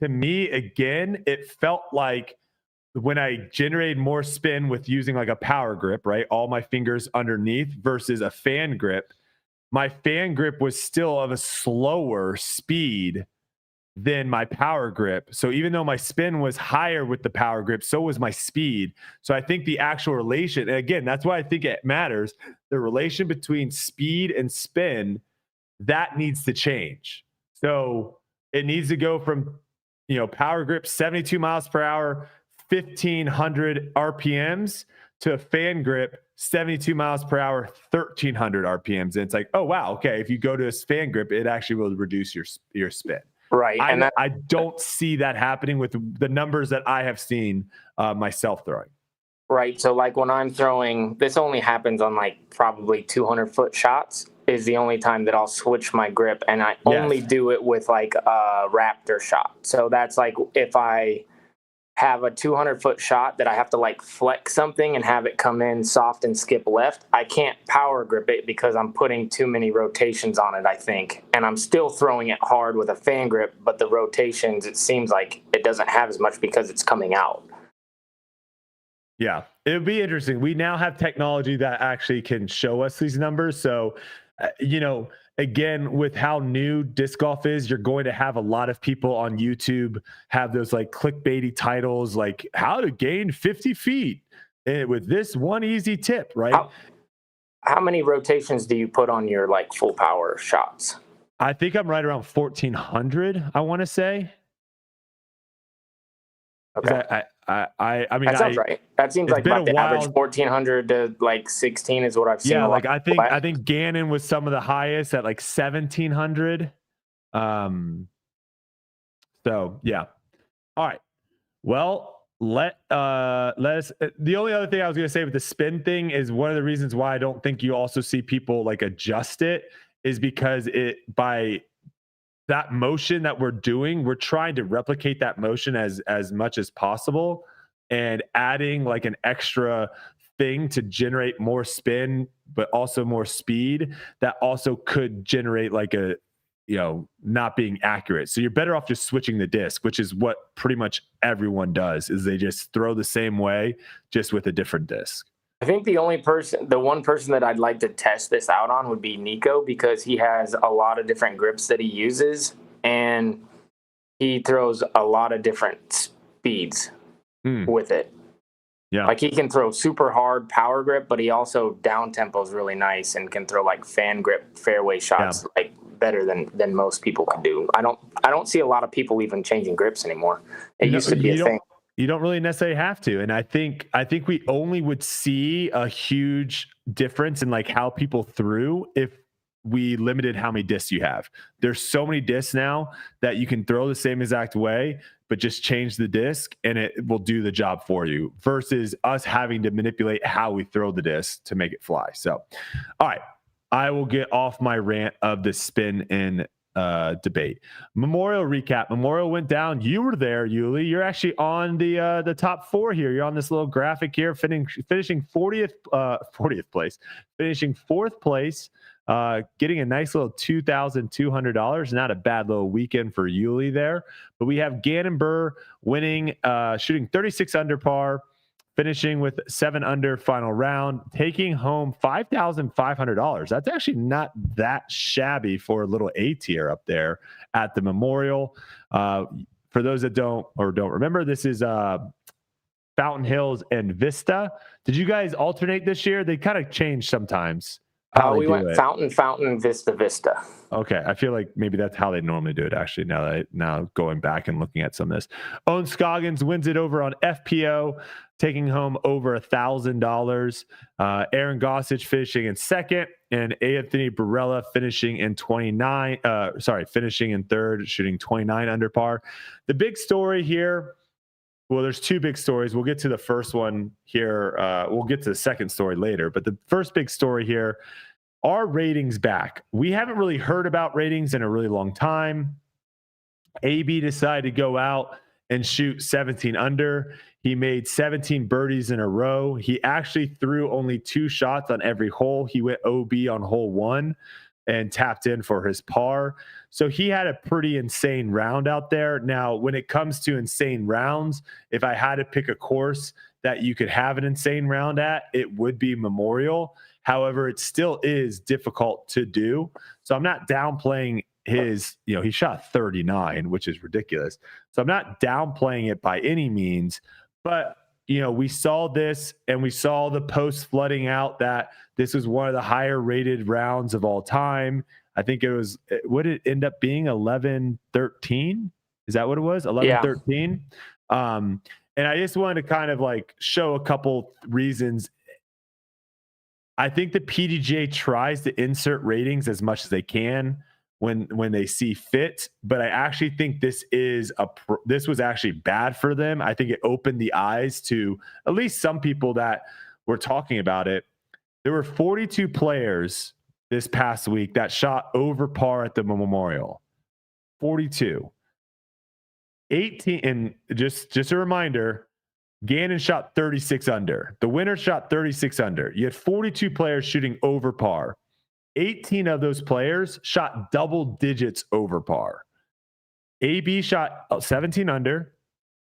to me, again, it felt like when I generated more spin with using like a power grip, right? All my fingers underneath versus a fan grip, my fan grip was still of a slower speed than my power grip. So even though my spin was higher with the power grip, so was my speed. So I think the actual relation, and again, that's why I think it matters, the relation between speed and spin, that needs to change. So it needs to go from, power grip 72 miles per hour, 1,500 RPMs to a fan grip 72 miles per hour, 1,300 RPMs. And it's like, oh, wow, okay. If you go to a fan grip, it actually will reduce your spin. Right. I don't see that happening with the numbers that I have seen myself throwing. Right. So like when I'm throwing, this only happens on like probably 200-foot shots is the only time that I'll switch my grip. And I only do it with like a Raptor shot. So that's like if I have a 200-foot shot that I have to like flex something and have it come in soft and skip left, I can't power grip it because I'm putting too many rotations on it, I think. And I'm still throwing it hard with a fan grip, but the rotations, it seems like it doesn't have as much because it's coming out. Yeah, it would be interesting. We now have technology that actually can show us these numbers. So, again, with how new disc golf is, you're going to have a lot of people on YouTube have those like clickbaity titles, like how to gain 50 feet with this one easy tip, right? How many rotations do you put on your like full power shots? I think I'm right around 1,400, I want to say. Okay. I mean, that sounds right. That seems like about the average 1,400 to like 16 is what I've seen. Yeah, like I think Gannon was some of the highest at like 1,700. So yeah. All right. Well, let us. The only other thing I was going to say with the spin thing is one of the reasons why I don't think you also see people like adjust it is because by that motion that we're doing, we're trying to replicate that motion as much as possible, and adding like an extra thing to generate more spin, but also more speed that also could generate like a, not being accurate. So you're better off just switching the disc, which is what pretty much everyone does, is they just throw the same way, just with a different disc. I think the one person that I'd like to test this out on would be Nico, because he has a lot of different grips that he uses, and he throws a lot of different speeds with it. Yeah. Like he can throw super hard power grip, but he also down tempo is really nice and can throw like fan grip fairway shots like better than most people can do. I don't see a lot of people even changing grips anymore. It used to be a thing. You don't really necessarily have to. And I think we only would see a huge difference in like how people threw if we limited how many discs you have. There's so many discs now that you can throw the same exact way, but just change the disc and it will do the job for you, versus us having to manipulate how we throw the disc to make it fly. So, all right, I will get off my rant of the spin in debate. Memorial recap. Memorial went down. You were there, Uli. You're actually on the top 4 here. You're on this little graphic here, finishing 40th place, finishing 4th place. Getting a nice little $2,200. Not a bad little weekend for Uli there. But we have Gannon Burr winning, shooting 36 under par, finishing with 7 under final round, taking home $5,500. That's actually not that shabby for a little A tier up there at the Memorial. For those that don't remember, this is Fountain Hills and Vista. Did you guys alternate this year? They kind of change sometimes. We went Fountain, Vista. Okay, I feel like maybe that's how they normally do it. Actually, now going back and looking at some of this, Owen Scoggins wins it over on FPO, taking home over $1,000. Aaron Gossage finishing in 2nd, and Anthony Barella finishing in 3rd, shooting 29 under par. The big story here. Well, there's 2 big stories. We'll get to the first one here. We'll get to the second story later. But the first big story here, are ratings back? We haven't really heard about ratings in a really long time. AB decided to go out and shoot 17 under. He made 17 birdies in a row. He actually threw only 2 shots on every hole. He went OB on hole 1 and tapped in for his par. So he had a pretty insane round out there. Now, when it comes to insane rounds, if I had to pick a course that you could have an insane round at, it would be Memorial. However, it still is difficult to do. So I'm not downplaying his, he shot 39, which is ridiculous. So I'm not downplaying it by any means, but we saw this and we saw the post flooding out that this was one of the higher rated rounds of all time. I think would it end up being 11-13? Is that what it was? 11-13. Yeah. And I just wanted to kind of like show a couple reasons. I think the PDGA tries to insert ratings as much as they can when they see fit, but I actually think this was actually bad for them. I think it opened the eyes to at least some people that were talking about it. There were 42 players this past week that shot over par at the Memorial. 42. 18, and just a reminder, Gannon shot 36 under. The winner shot 36 under. You had 42 players shooting over par. 18 of those players shot double digits over par. AB shot 17 under.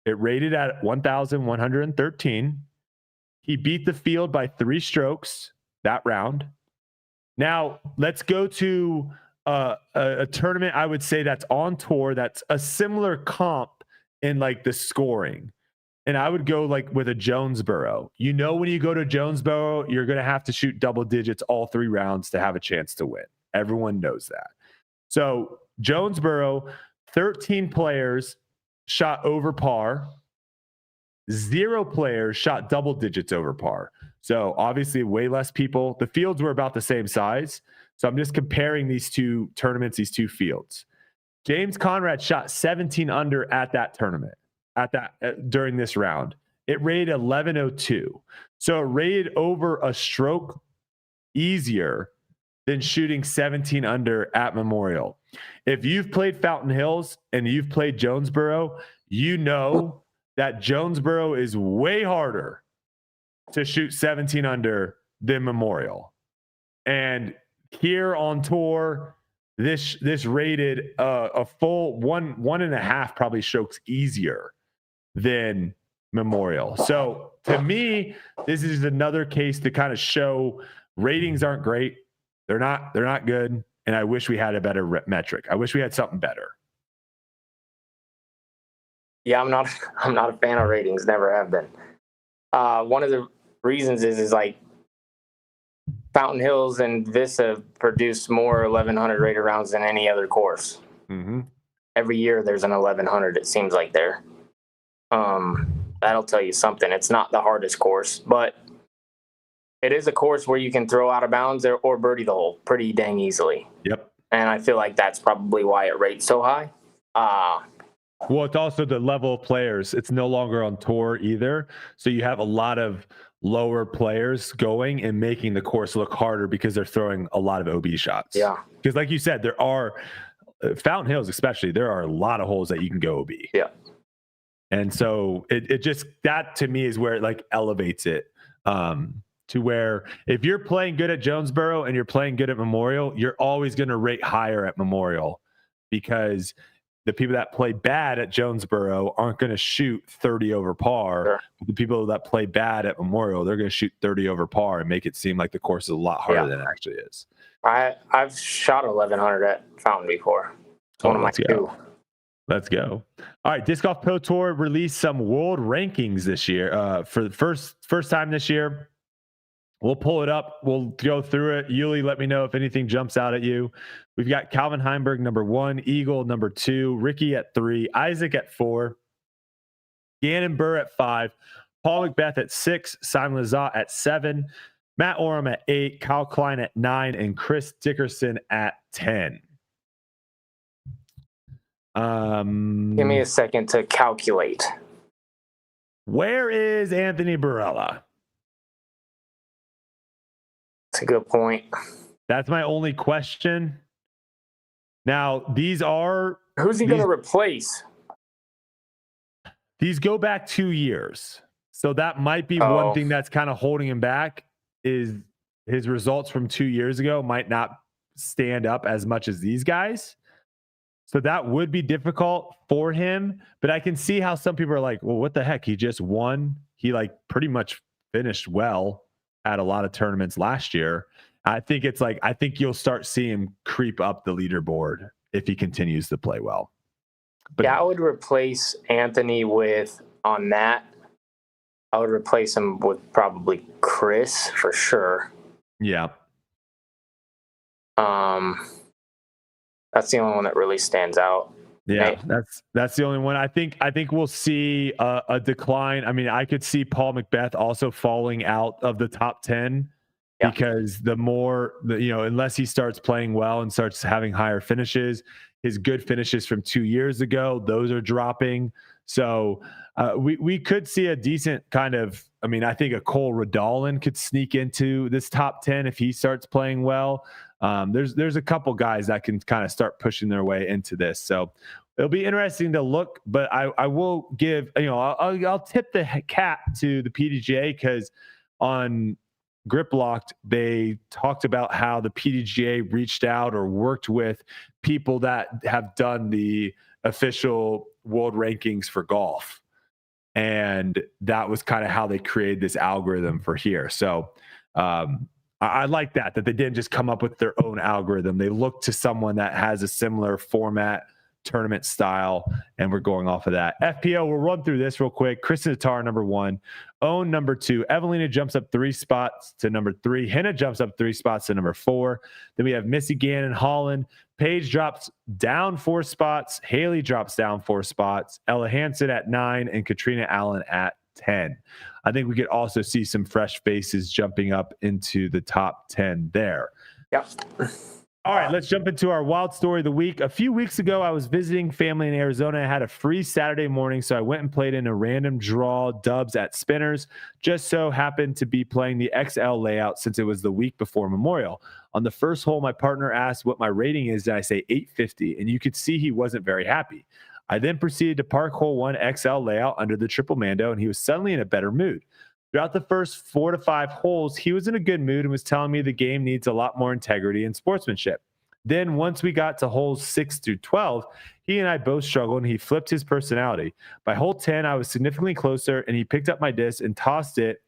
It rated at 1,113. He beat the field by 3 strokes that round. Now, let's go to a tournament, I would say, that's on tour, that's a similar comp in like the scoring. And I would go like with a Jonesboro. When you go to Jonesboro, you're going to have to shoot double digits all 3 rounds to have a chance to win. Everyone knows that. So Jonesboro, 13 players shot over par. 0 players shot double digits over par. So obviously way less people. The fields were about the same size. So I'm just comparing these 2 tournaments, these 2 fields. James Conrad shot 17 under at that tournament, during this round. It rated 1102. So it rated over a stroke easier than shooting 17 under at Memorial. If you've played Fountain Hills and you've played Jonesboro, you know that Jonesboro is way harder to shoot 17 under than Memorial. And here on tour, this rated a full 1.5 probably strokes easier than Memorial. So to me, this is another case to kind of show ratings aren't great. They're not good. And I wish we had a better metric. I wish we had something better. Yeah, I'm not a fan of ratings. Never have been. One of the reasons is like Fountain Hills and Vista produce more 1100 rated rounds than any other course. Mm-hmm. Every year there's an 1100. It seems like there. That'll tell you something. It's not the hardest course, but it is a course where you can throw out of bounds or birdie the hole pretty dang easily. Yep. And I feel like that's probably why it rates so high. Well, it's also the level of players. It's no longer on tour either. So you have a lot of lower players going and making the course look harder because they're throwing a lot of OB shots. Yeah. Because like you said, there are Fountain Hills, especially, there are a lot of holes that you can go OB. Yeah. And so it just, that to me is where it like elevates it to where if you're playing good at Jonesboro and you're playing good at Memorial, you're always going to rate higher at Memorial because the people that play bad at Jonesboro aren't going to shoot 30 over par. Sure. The people that play bad at Memorial, they're going to shoot 30 over par and make it seem like the course is a lot harder than it actually is. I've shot 1100 at Fountain before. It's one of my two. Let's go. All right, Disc Golf Pro Tour released some world rankings this year. For the first time this year. We'll pull it up. We'll go through it. Uli, let me know if anything jumps out at you. We've got Calvin Heimberg, number 1, Eagle, number 2, Ricky at 3, Isaac at 4, Gannon Burr at 5, Paul McBeth at 6, Simon Lizotte at 7, Matt Oram at 8, Kyle Klein at 9, and Chris Dickerson at 10. Give me a second to calculate. Where is Anthony Barella? That's a good point. That's my only question. Now, these are... Who's he going to replace? These go back 2 years. So that might be one thing that's kind of holding him back is his results from 2 years ago might not stand up as much as these guys. So that would be difficult for him. But I can see how some people are like, well, what the heck? He just won. He like pretty much finished well at a lot of tournaments last year. I think it's like, I think you'll start seeing him creep up the leaderboard if he continues to play well. But yeah, I would replace Anthony on that. I would replace him with probably Chris for sure. Yeah. That's the only one that really stands out. Yeah, that's the only one. I think we'll see a decline. I mean, I could see Paul McBeth also falling out of the top 10 because unless he starts playing well and starts having higher finishes, his good finishes from 2 years ago, those are dropping. So we could see a decent kind of, I mean, I think a Cole Redolin could sneak into this top 10 if he starts playing well. There's a couple guys that can kind of start pushing their way into this. So it'll be interesting to look, but I will give, I'll tip the cap to the PDGA because on Grip Locked, they talked about how the PDGA reached out or worked with people that have done the official world rankings for golf. And that was kind of how they created this algorithm for here. So, I like that they didn't just come up with their own algorithm. They looked to someone that has a similar format, tournament style, and we're going off of that. FPO, we'll run through this real quick. Kristin Tattar, number 1. Owen, number 2. Evelina jumps up 3 spots to number 3. Henna jumps up 3 spots to number 4. Then we have Missy Gannon, Holland. Paige drops down 4 spots. Haley drops down 4 spots. Ella Hansen at 9 and Katrina Allen at 10. I think we could also see some fresh faces jumping up into the top 10 there. Yep. All right, let's jump into our wild story of the week. A few weeks ago, I was visiting family in Arizona. I had a free Saturday morning, so I went and played in a random draw dubs at Spinners. Just so happened to be playing the XL layout since it was the week before Memorial. On the first hole, my partner asked what my rating is, and I say 850, and you could see he wasn't very happy. I then proceeded to park hole 1 XL layout under the triple mando, and he was suddenly in a better mood. Throughout the first 4 to 5 holes, he was in a good mood and was telling me the game needs a lot more integrity and sportsmanship. Then once we got to holes 6 through 12, he and I both struggled and he flipped his personality. By hole 10, I was significantly closer and he picked up my disc and tossed it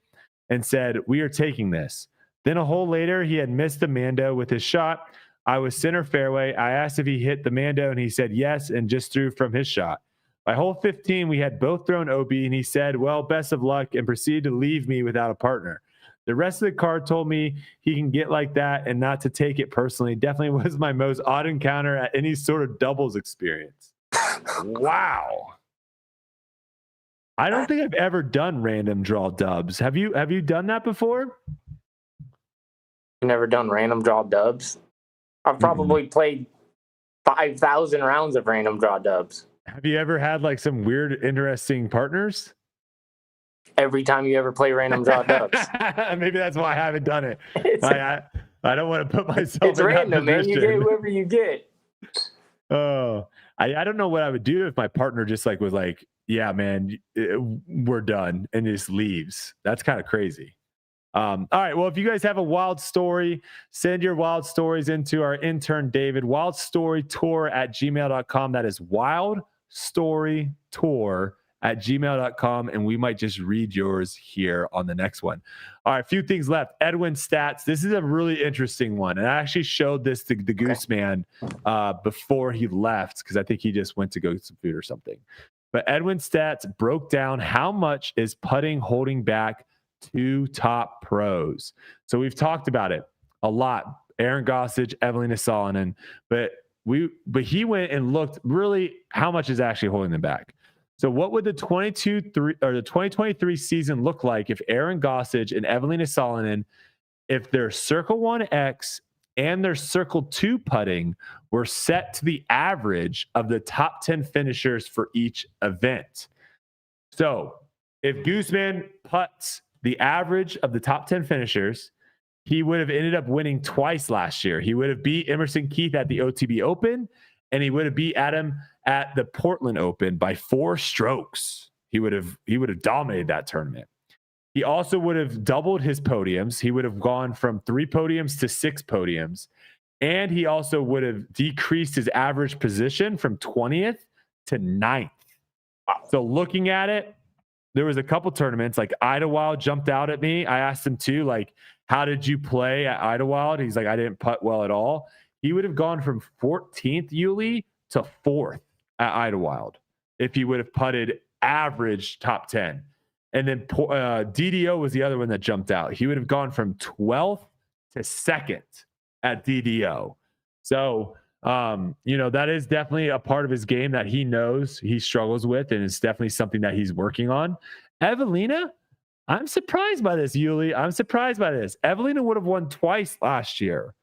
and said, "We are taking this." Then a hole later, he had missed the Mando with his shot. I was center fairway. I asked if he hit the Mando and he said yes and just threw from his shot. By hole 15, we had both thrown OB and he said, "Well, best of luck," and proceeded to leave me without a partner. The rest of the card told me he can get like that and not to take it personally. Definitely was my most odd encounter at any sort of doubles experience. Wow. I don't think I've ever done random draw dubs. Have you done that before? Never done random draw dubs. I've probably played 5,000 rounds of random draw dubs. Have you ever had like some weird, interesting partners? Every time you ever play random draw dubs. Maybe that's why I haven't done it. I don't want to put myself it's in random, that man. You get whoever you get. Oh, I don't know what I would do if my partner just like was like, "Yeah, man, we're done," and just leaves. That's kind of crazy. All right. Well, if you guys have a wild story, send your wild stories into our intern, David, WildStoryTour@gmail.com. That is WildStoryTour@gmail.com. And we might just read yours here on the next one. All right. A few things left. Edwin stats. This is a really interesting one. And I actually showed this to the Goose Man before he left, because I think he just went to go get some food or something. But Edwin stats broke down how much is putting holding back 2 top pros. So we've talked about it a lot. Aaron Gossage, Evelina Salonen, but he went and looked really how much is actually holding them back. So what would the 2023 season look like if Aaron Gossage and Evelina Salonen, if their Circle 1X and their Circle 2 putting were set to the average of the top 10 finishers for each event? So if Gooseman putts the average of the top 10 finishers, he would have ended up winning twice last year. He would have beat Emerson Keith at the OTB Open, and he would have beat Adam at the Portland Open by 4 strokes. He would have dominated that tournament. He also would have doubled his podiums. He would have gone from 3 podiums to 6 podiums. And he also would have decreased his average position from 20th to 9th. So looking at it, there was a couple tournaments like Idlewild jumped out at me. I asked him too, like, how did you play at Idlewild? He's like, I didn't putt well at all. He would have gone from 14th Uli to 4th at Idlewild if he would have putted average top 10. And then DDO was the other one that jumped out. He would have gone from 12th to 2nd at DDO. So, that is definitely a part of his game that he knows he struggles with, and it's definitely something that he's working on. Evelina, I'm surprised by this, Uli. I'm surprised by this. Evelina would have won twice last year.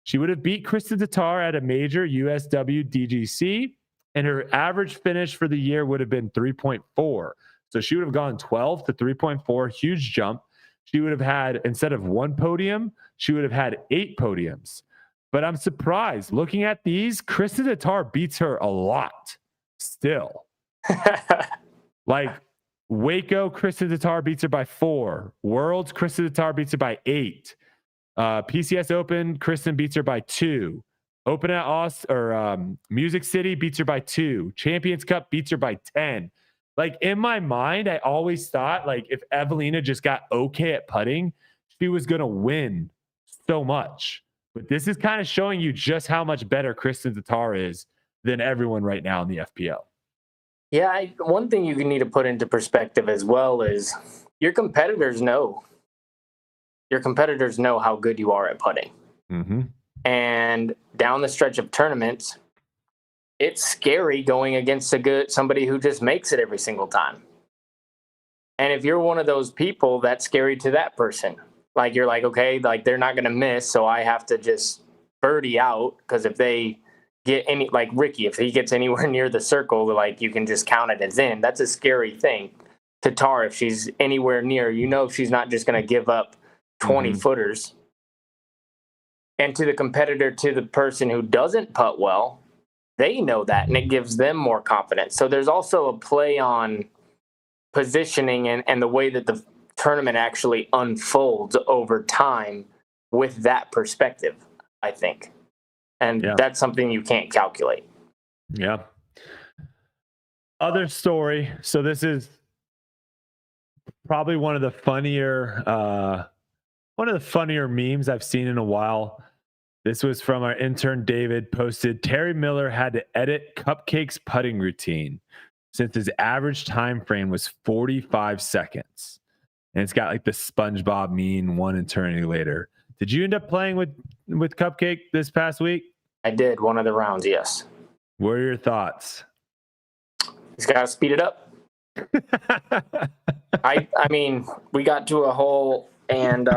She would have beat Kristin Tattar at a major USW DGC, and her average finish for the year would have been 3.4. So she would have gone 12 to 3.4, huge jump. She would have had, instead of 1 podium, she would have had 8 podiums. But I'm surprised. Looking at these, Kristin Tattar beats her a lot still. Like Waco, Kristin Tattar beats her by 4. Worlds, Kristin Tattar beats her by 8. PCS Open, Kristin beats her by 2. Open at Music City beats her by 2. Champions Cup beats her by 10. Like in my mind, I always thought like if Evelina just got okay at putting, she was going to win so much. But this is kind of showing you just how much better Kristin Tattar is than everyone right now in the FPL. Yeah, one thing you need to put into perspective as well is your competitors know. Your competitors know how good you are at putting. Mm-hmm. And down the stretch of tournaments, it's scary going against somebody who just makes it every single time. And if you're one of those people, that's scary to that person. Like you're like, okay, like they're not going to miss, so I have to just birdie out, because if they get any, like Ricky, if he gets anywhere near the circle, like you can just count it as in. That's a scary thing. Tattar, if she's anywhere near, she's not just going to give up 20 footers. And to the competitor, to the person who doesn't putt well, they know that, and it gives them more confidence. So there's also a play on positioning and the way that the tournament actually unfolds over time with that perspective, I think. And that's something you can't calculate. Yeah. Other story. So this is probably one of the funnier memes I've seen in a while. This was from our intern David, posted Terry Miller had to edit Cupcake's putting routine since his average time frame was 45 seconds. And it's got like the SpongeBob meme 1 eternity later. Did you end up playing with Cupcake this past week? I did one of the rounds, yes. What are your thoughts? He's got to speed it up. I mean, we got to a hole and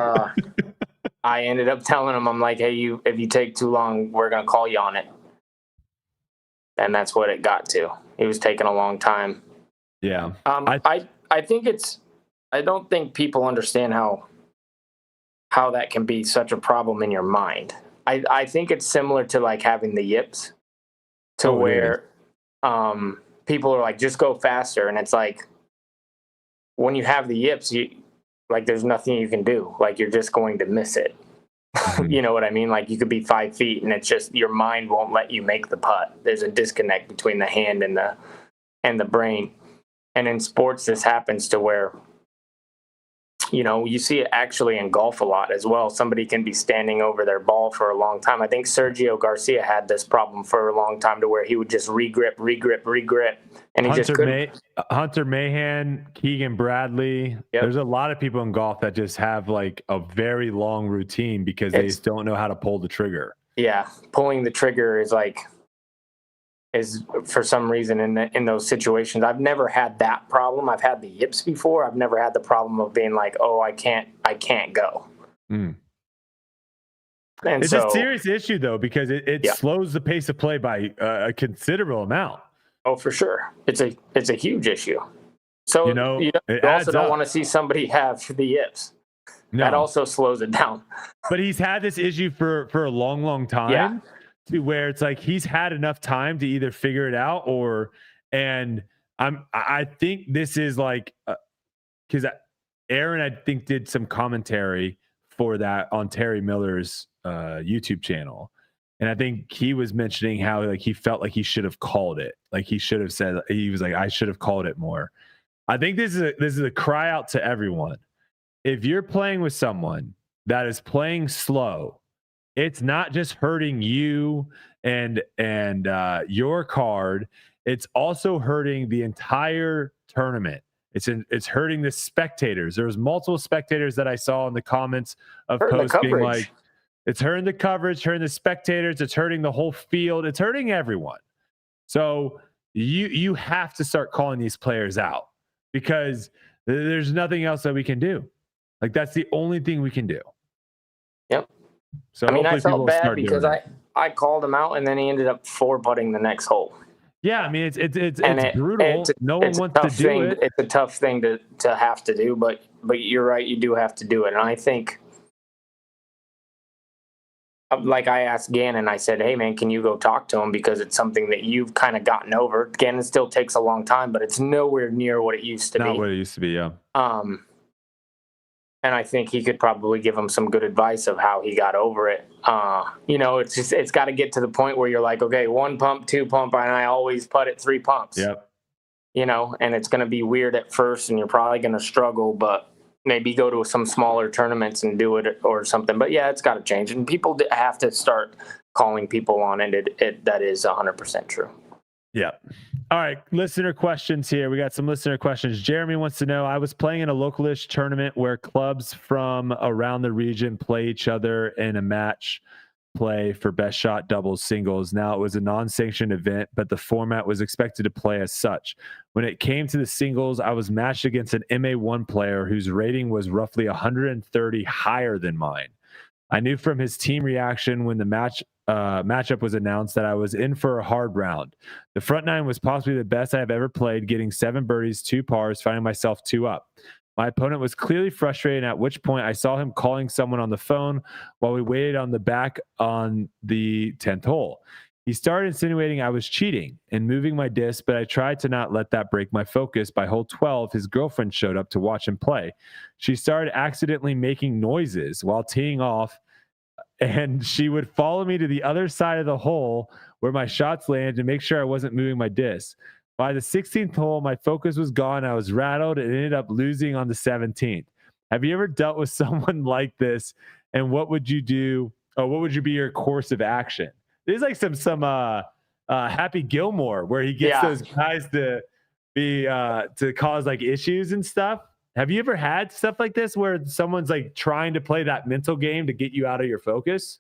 I ended up telling him, I'm like, hey, if you take too long, we're going to call you on it. And that's what it got to. It was taking a long time. Yeah. I think I don't think people understand how that can be such a problem in your mind. I think it's similar to like having the yips where people are like, just go faster. And it's like, when you have the yips, there's nothing you can do. Like, you're just going to miss it. You know what I mean? Like, you could be 5 feet and it's just your mind won't let you make the putt. There's a disconnect between the hand and the brain. And in sports, this happens to where, you see it actually in golf a lot as well. Somebody can be standing over their ball for a long time. I think Sergio Garcia had this problem for a long time to where he would just regrip. And he just couldn't. Hunter Mahan, Keegan Bradley. Yep. There's a lot of people in golf that just have like a very long routine because they just don't know how to pull the trigger. Yeah. Pulling the trigger is for some reason in those situations. I've never had that problem. I've had the yips before. I've never had the problem of being like, oh, I can't go. And it's a serious issue though, because it slows the pace of play by a considerable amount. Oh, for sure. It's a huge issue. So you also don't want to see somebody have the yips. No. That also slows it down. But he's had this issue for a long time. Yeah. To where it's like he's had enough time to either figure it out I think this is like because Aaron I think did some commentary for that on Terry Miller's YouTube channel, and I think he was mentioning how like he felt like he should have called it, like he should have said, he was like, I should have called it more. I think this is a cry out to everyone. If you're playing with someone that is playing slow, it's not just hurting you and your card. It's also hurting the entire tournament. It's hurting the spectators. There was multiple spectators that I saw in the comments of posts being like, it's hurting the coverage, hurting the spectators. It's hurting the whole field. It's hurting everyone. So you have to start calling these players out because there's nothing else that we can do. Like, that's the only thing we can do. Yep. So I felt bad because I called him out and then he ended up 4-putting the next hole. Yeah, I mean it's brutal. No one wants to do it. It's a tough thing to have to do, but you're right, you do have to do it. And I think, like I asked Gannon, I said, hey man, can you go talk to him because it's something that you've kind of gotten over. Gannon still takes a long time, but it's nowhere near what it used to be. Not what it used to be, yeah. And I think he could probably give him some good advice of how he got over it. It's got to get to the point where you're like, okay, 1 pump, 2 pump, and I always putt at 3 pumps. Yep. And it's going to be weird at first, and you're probably going to struggle, but maybe go to some smaller tournaments and do it or something. But yeah, it's got to change, and people have to start calling people on it. That is 100% true. Yeah. All right. Listener questions here. We got some listener questions. Jeremy wants to know, I was playing in a localish tournament where clubs from around the region play each other in a match play for best shot, doubles, singles. Now it was a non-sanctioned event, but the format was expected to play as such. When it came to the singles, I was matched against an MA1 player whose rating was roughly 130 higher than mine. I knew from his team reaction when the matchup was announced that I was in for a hard round. The front nine was possibly the best I have ever played, getting 7 birdies, 2 pars, finding myself 2 up. My opponent was clearly frustrated, at which point I saw him calling someone on the phone while we waited on the back on the 10th hole. He started insinuating I was cheating and moving my disc, but I tried to not let that break my focus. By hole 12, his girlfriend showed up to watch him play. She started accidentally making noises while teeing off, and she would follow me to the other side of the hole where my shots landed to make sure I wasn't moving my disc. By the 16th hole, my focus was gone. I was rattled and ended up losing on the 17th. Have you ever dealt with someone like this? And what would you do? Or what would be your course of action? There's like some Happy Gilmore where he gets those guys to be to cause like issues and stuff. Have you ever had stuff like this where someone's like trying to play that mental game to get you out of your focus?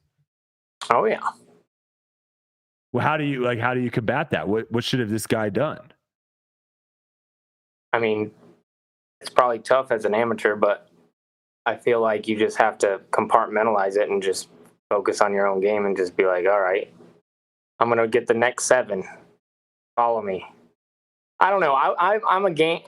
Oh yeah. Well, how do you combat that? What should have this guy done? I mean, it's probably tough as an amateur, but I feel like you just have to compartmentalize it and just focus on your own game and just be like, all right, I'm going to get the next 7. Follow me. I don't know. I'm a game,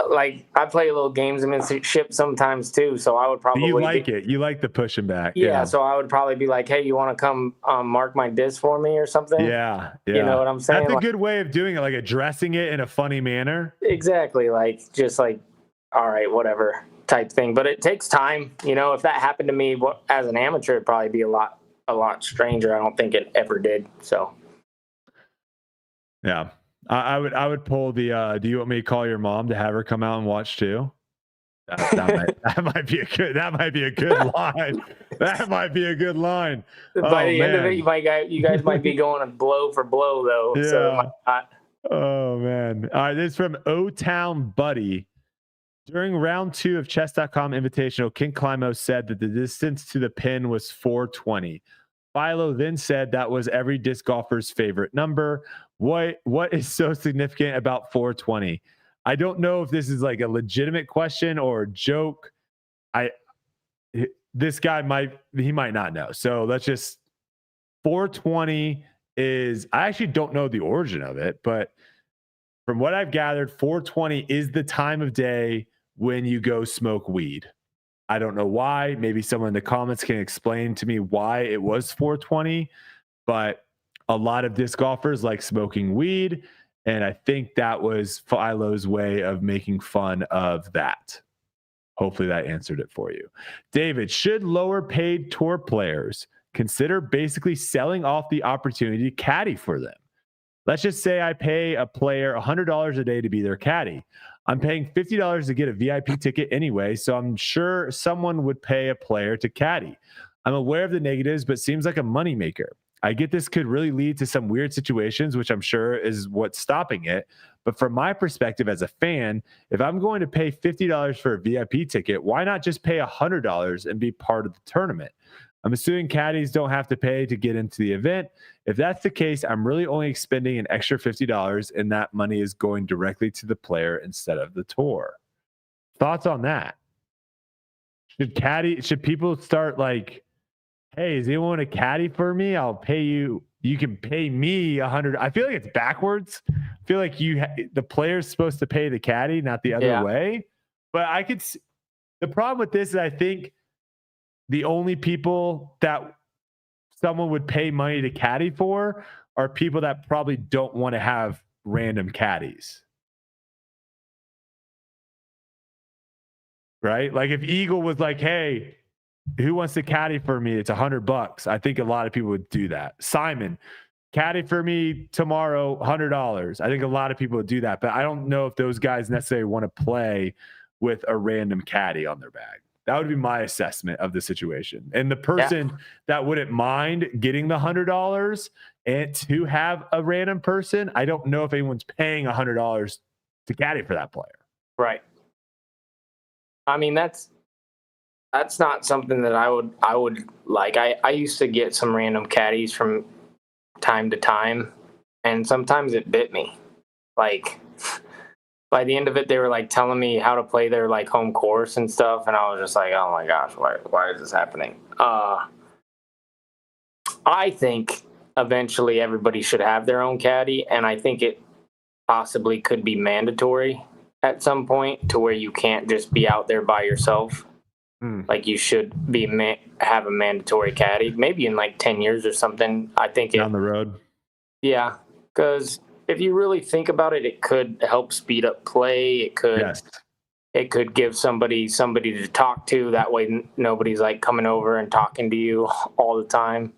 like I play a little gamesmanship sometimes too. So I would probably. You like it. You like the pushing back. Yeah. So I would probably be like, hey, you want to come mark my disc for me or something? Yeah. You know what I'm saying? That's a good way of doing it, like addressing it in a funny manner. Exactly. Like, just like, all right, whatever type thing. But it takes time. You know, if that happened to me as an amateur, it'd probably be a lot stranger. I don't think it ever did. So. Yeah. I would pull the do you want me to call your mom to have her come out and watch too? That might be a good line. That might be a good line. By the end of it, you guys might be going blow for blow though. Yeah. So oh man. All right, this is from O-Town Buddy. During round 2 of chess.com Invitational, King Climo said that the distance to the pin was 420. Philo then said that was every disc golfer's favorite number. What is so significant about 420? I don't know if this is like a legitimate question or a joke. This guy might not know. So let's just 420 is, I actually don't know the origin of it, but from what I've gathered, 420 is the time of day when you go smoke weed. I don't know why. Maybe someone in the comments can explain to me why it was 420, but a lot of disc golfers like smoking weed, and I think that was Philo's way of making fun of that. Hopefully that answered it for you. David, should lower paid tour players consider basically selling off the opportunity to caddy for them? Let's just say I pay a player $100 a day to be their caddy. I'm paying $50 to get a VIP ticket anyway, so I'm sure someone would pay a player to caddy. I'm aware of the negatives, but seems like a moneymaker. I get this could really lead to some weird situations, which I'm sure is what's stopping it. But from my perspective as a fan, if I'm going to pay $50 for a VIP ticket, why not just pay $100 and be part of the tournament? I'm assuming caddies don't have to pay to get into the event. If that's the case, I'm really only expending an extra $50, and that money is going directly to the player instead of the tour. Thoughts on that? Should people start like, hey, is anyone a caddy for me? I'll pay you. You can pay me $100. I feel like it's backwards. I feel like the player's supposed to pay the caddy, not the other way. But the problem with this is I think the only people that someone would pay money to caddy for are people that probably don't want to have random caddies. Right? Like if Eagle was like, hey, who wants to caddy for me? It's $100. I think a lot of people would do that. Simon, caddy for me tomorrow, $100. I think a lot of people would do that, but I don't know if those guys necessarily want to play with a random caddy on their bag. That would be my assessment of the situation. And the person that wouldn't mind getting the $100 and to have a random person, I don't know if anyone's paying $100 to caddy for that player. Right. I mean, that's not something that I would like. I used to get some random caddies from time to time, and sometimes it bit me. Like by the end of it, they were like telling me how to play their like home course and stuff, and I was just like, oh my gosh, why is this happening? I think eventually everybody should have their own caddy, and I think it possibly could be mandatory at some point to where you can't just be out there by yourself. Like you should have a mandatory caddy, maybe in like 10 years or something. I think down the road. Yeah, because if you really think about it, it could help speed up play. It could give somebody to talk to. That way, nobody's like coming over and talking to you all the time.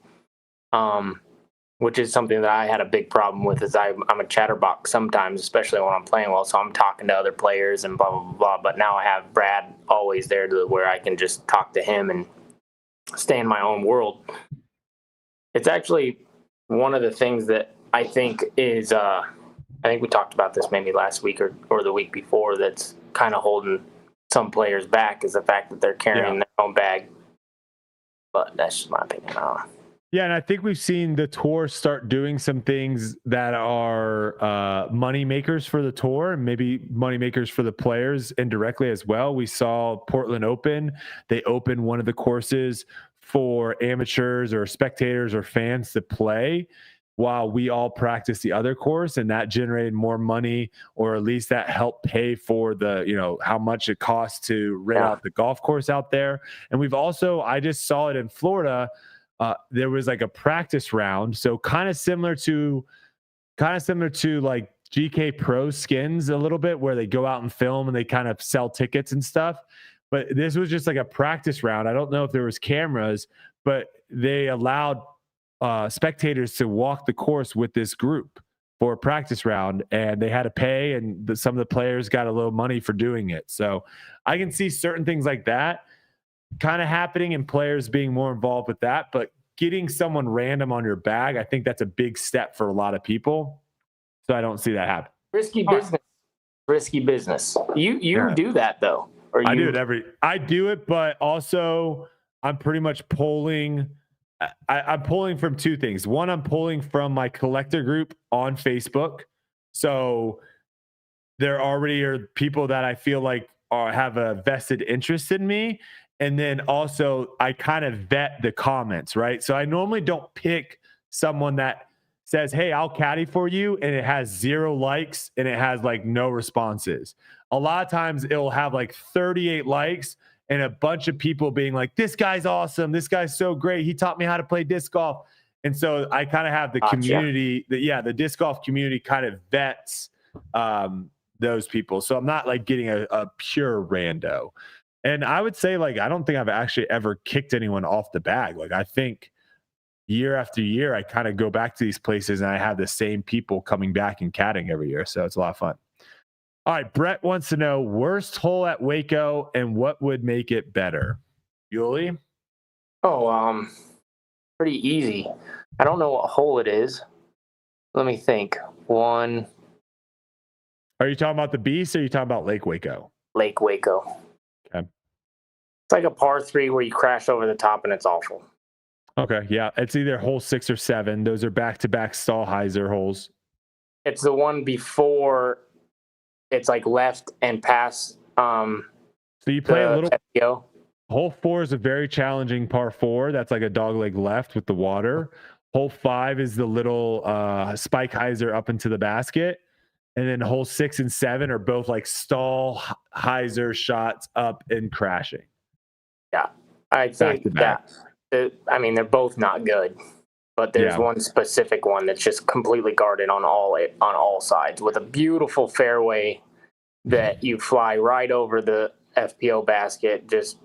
Which is something that I had a big problem with. Is I'm a chatterbox sometimes, especially when I'm playing well. So I'm talking to other players and blah blah blah blah. But now I have Brad always there to where I can just talk to him and stay in my own world. It's actually one of the things that I think is. I think we talked about this maybe last week or the week before. That's kind of holding some players back is the fact that they're carrying their own bag. But that's just my opinion. Yeah, and I think we've seen the tour start doing some things that are money makers for the tour and maybe money makers for the players indirectly as well. We saw Portland Open. They opened one of the courses for amateurs or spectators or fans to play while we all practice the other course, and that generated more money, or at least that helped pay for the, how much it costs to rent out the golf course out there. And we've also, I just saw it in Florida. There was like a practice round, so kind of similar to like GK Pro skins a little bit, where they go out and film and they kind of sell tickets and stuff. But this was just like a practice round. I don't know if there was cameras, but they allowed spectators to walk the course with this group for a practice round, and they had to pay, and some of the players got a little money for doing it. So I can see certain things like that kind of happening and players being more involved with that. But getting someone random on your bag, I think that's a big step for a lot of people. So I don't see that happen. Risky business. You do that though. I do it, but also I'm pretty much pulling. I'm pulling from two things. One, I'm pulling from my collector group on Facebook. So there already are people that I feel like have a vested interest in me. And then also I kind of vet the comments, right? So I normally don't pick someone that says, hey, I'll caddy for you, and it has 0 likes and it has like no responses. A lot of times it'll have like 38 likes and a bunch of people being like, this guy's awesome. This guy's so great. He taught me how to play disc golf. And so I kind of have the community, the disc golf community kind of vets those people. So I'm not like getting a pure rando. And I would say, like, I don't think I've actually ever kicked anyone off the bag. Like, I think year after year, I kind of go back to these places and I have the same people coming back and caddying every year. So it's a lot of fun. All right, Brett wants to know worst hole at Waco and what would make it better. Uli? Oh, pretty easy. I don't know what hole it is. Let me think. One. Are you talking about the Beast or are you talking about Lake Waco? Lake Waco. Okay. It's like a par 3 where you crash over the top and it's awful. Okay, yeah. It's either hole 6 or 7. Those are back-to-back Stahlheiser holes. It's the one before it's like left and past. So you play a little. FPO. Hole 4 is a very challenging par 4. That's like a dogleg left with the water. Hole 5 is the little spike hyzer up into the basket. And then hole 6 and 7 are both like stall hyzer shots up and crashing. Yeah, I think that. I mean, they're both not good, but there's one specific one that's just completely guarded on all sides with a beautiful fairway that you fly right over the FPO basket, just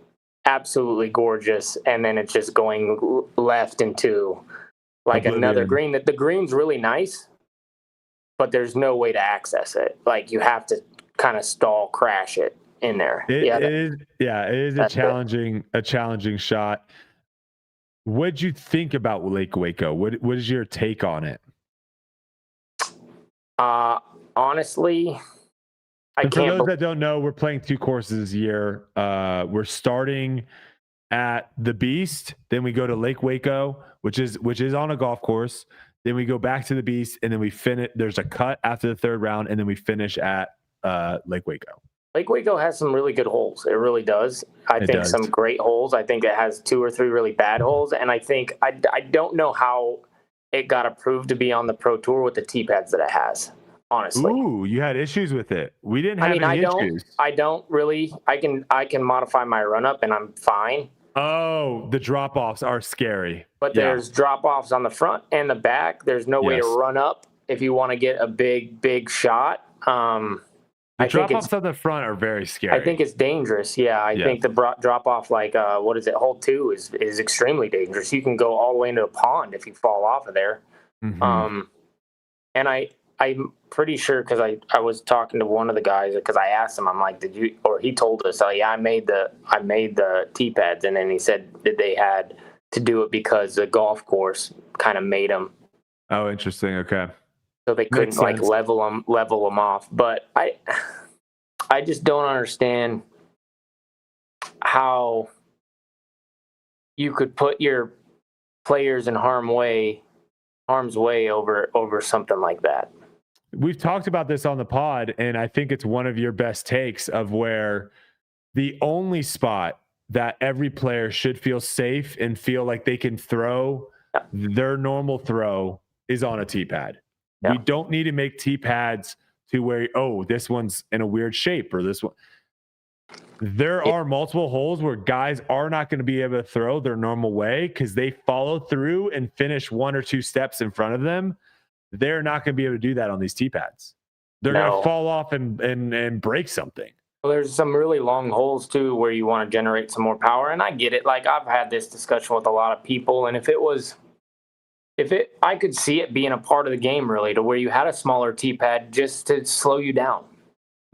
absolutely gorgeous. And then it's just going left into like another green. That the green's really nice, but there's no way to access it. Like you have to kind of stall crash it in there. It is a challenging shot. What'd you think about Lake Waco? What is your take on it? Honestly, for those that don't know, we're playing 2 courses this year. We're starting at the Beast, then we go to Lake Waco, which is on a golf course. Then we go back to the Beast, and then we finish. There's a cut after the 3rd round, and then we finish at Lake Waco. Lake Waco has some really good holes. It really does. I think some great holes. I think it has 2 or 3 really bad holes. And I think I don't know how it got approved to be on the Pro Tour with the tee pads that it has, honestly. Ooh, you had issues with it. We didn't have any issues. I don't really. I can modify my run up and I'm fine. Oh, the drop-offs are scary. But there's drop-offs on the front and the back. There's no way to run up if you want to get a big shot. The drop-offs on the front are very scary. I think it's dangerous. Yeah, I think the drop-off, like, what is it, hole 2 is extremely dangerous. You can go all the way into a pond if you fall off of there. Mm-hmm. And I'm pretty sure, because I was talking to one of the guys, because I asked him, I'm like, did you, or he told us, oh yeah, I made the tee pads, and then he said that they had to do it because the golf course kind of made them. Oh, interesting. Okay. So they couldn't like level them off. But I just don't understand how you could put your players in harm's way over something like that. We've talked about this on the pod, and I think it's one of your best takes of where the only spot that every player should feel safe and feel like they can throw their normal throw is on a tee pad. We don't need to make tee pads to where, oh, this one's in a weird shape or this one. There are multiple holes where guys are not going to be able to throw their normal way because they follow through and finish 1 or 2 steps in front of them. They're not going to be able to do that on these tee pads. They're going to fall off and break something. Well, there's some really long holes too where you want to generate some more power. And I get it. Like, I've had this discussion with a lot of people, and I could see it being a part of the game, really, to where you had a smaller tee pad just to slow you down.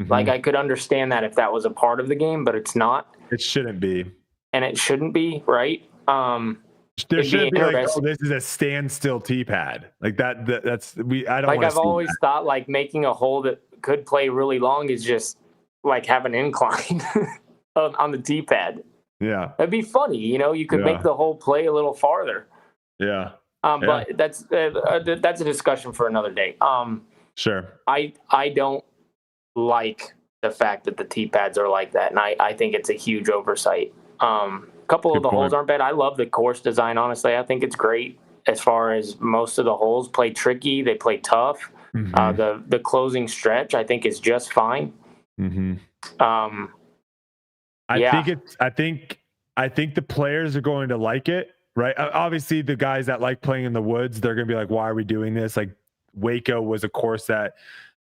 Mm-hmm. Like, I could understand that if that was a part of the game, but it's not. It shouldn't be. And it shouldn't be, right? There shouldn't be like, oh, this is a standstill tee pad. Like that's I don't like, I've always thought like making a hole that could play really long is just like have an incline on the tee pad. Yeah. That'd be funny, you could make the hole play a little farther. Yeah. But that's a discussion for another day. Sure. I don't like the fact that the tee pads are like that, and I think it's a huge oversight. A couple of the holes aren't bad. I love the course design, honestly. I think it's great as far as most of the holes play tricky. They play tough. Mm-hmm. The closing stretch, I think, is just fine. Mm-hmm. I think the players are going to like it. Right. Obviously, the guys that like playing in the woods, they're going to be like, why are we doing this? Like, Waco was a course that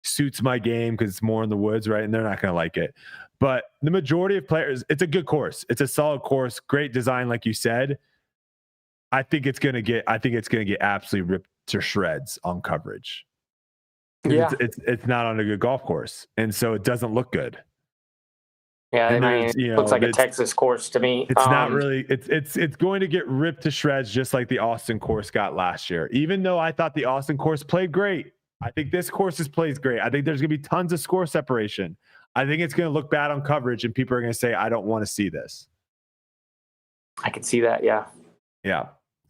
suits my game because it's more in the woods. Right. And they're not going to like it. But the majority of players, it's a good course. It's a solid course. Great design, like you said. I think it's going to get absolutely ripped to shreds on coverage. Yeah. It's not on a good golf course. And so it doesn't look good. Yeah, it looks like a Texas course to me. It's not really. It's going to get ripped to shreds, just like the Austin course got last year. Even though I thought the Austin course played great, I think this course plays great. I think there's going to be tons of score separation. I think it's going to look bad on coverage, and people are going to say, "I don't want to see this." I can see that. Yeah. Yeah.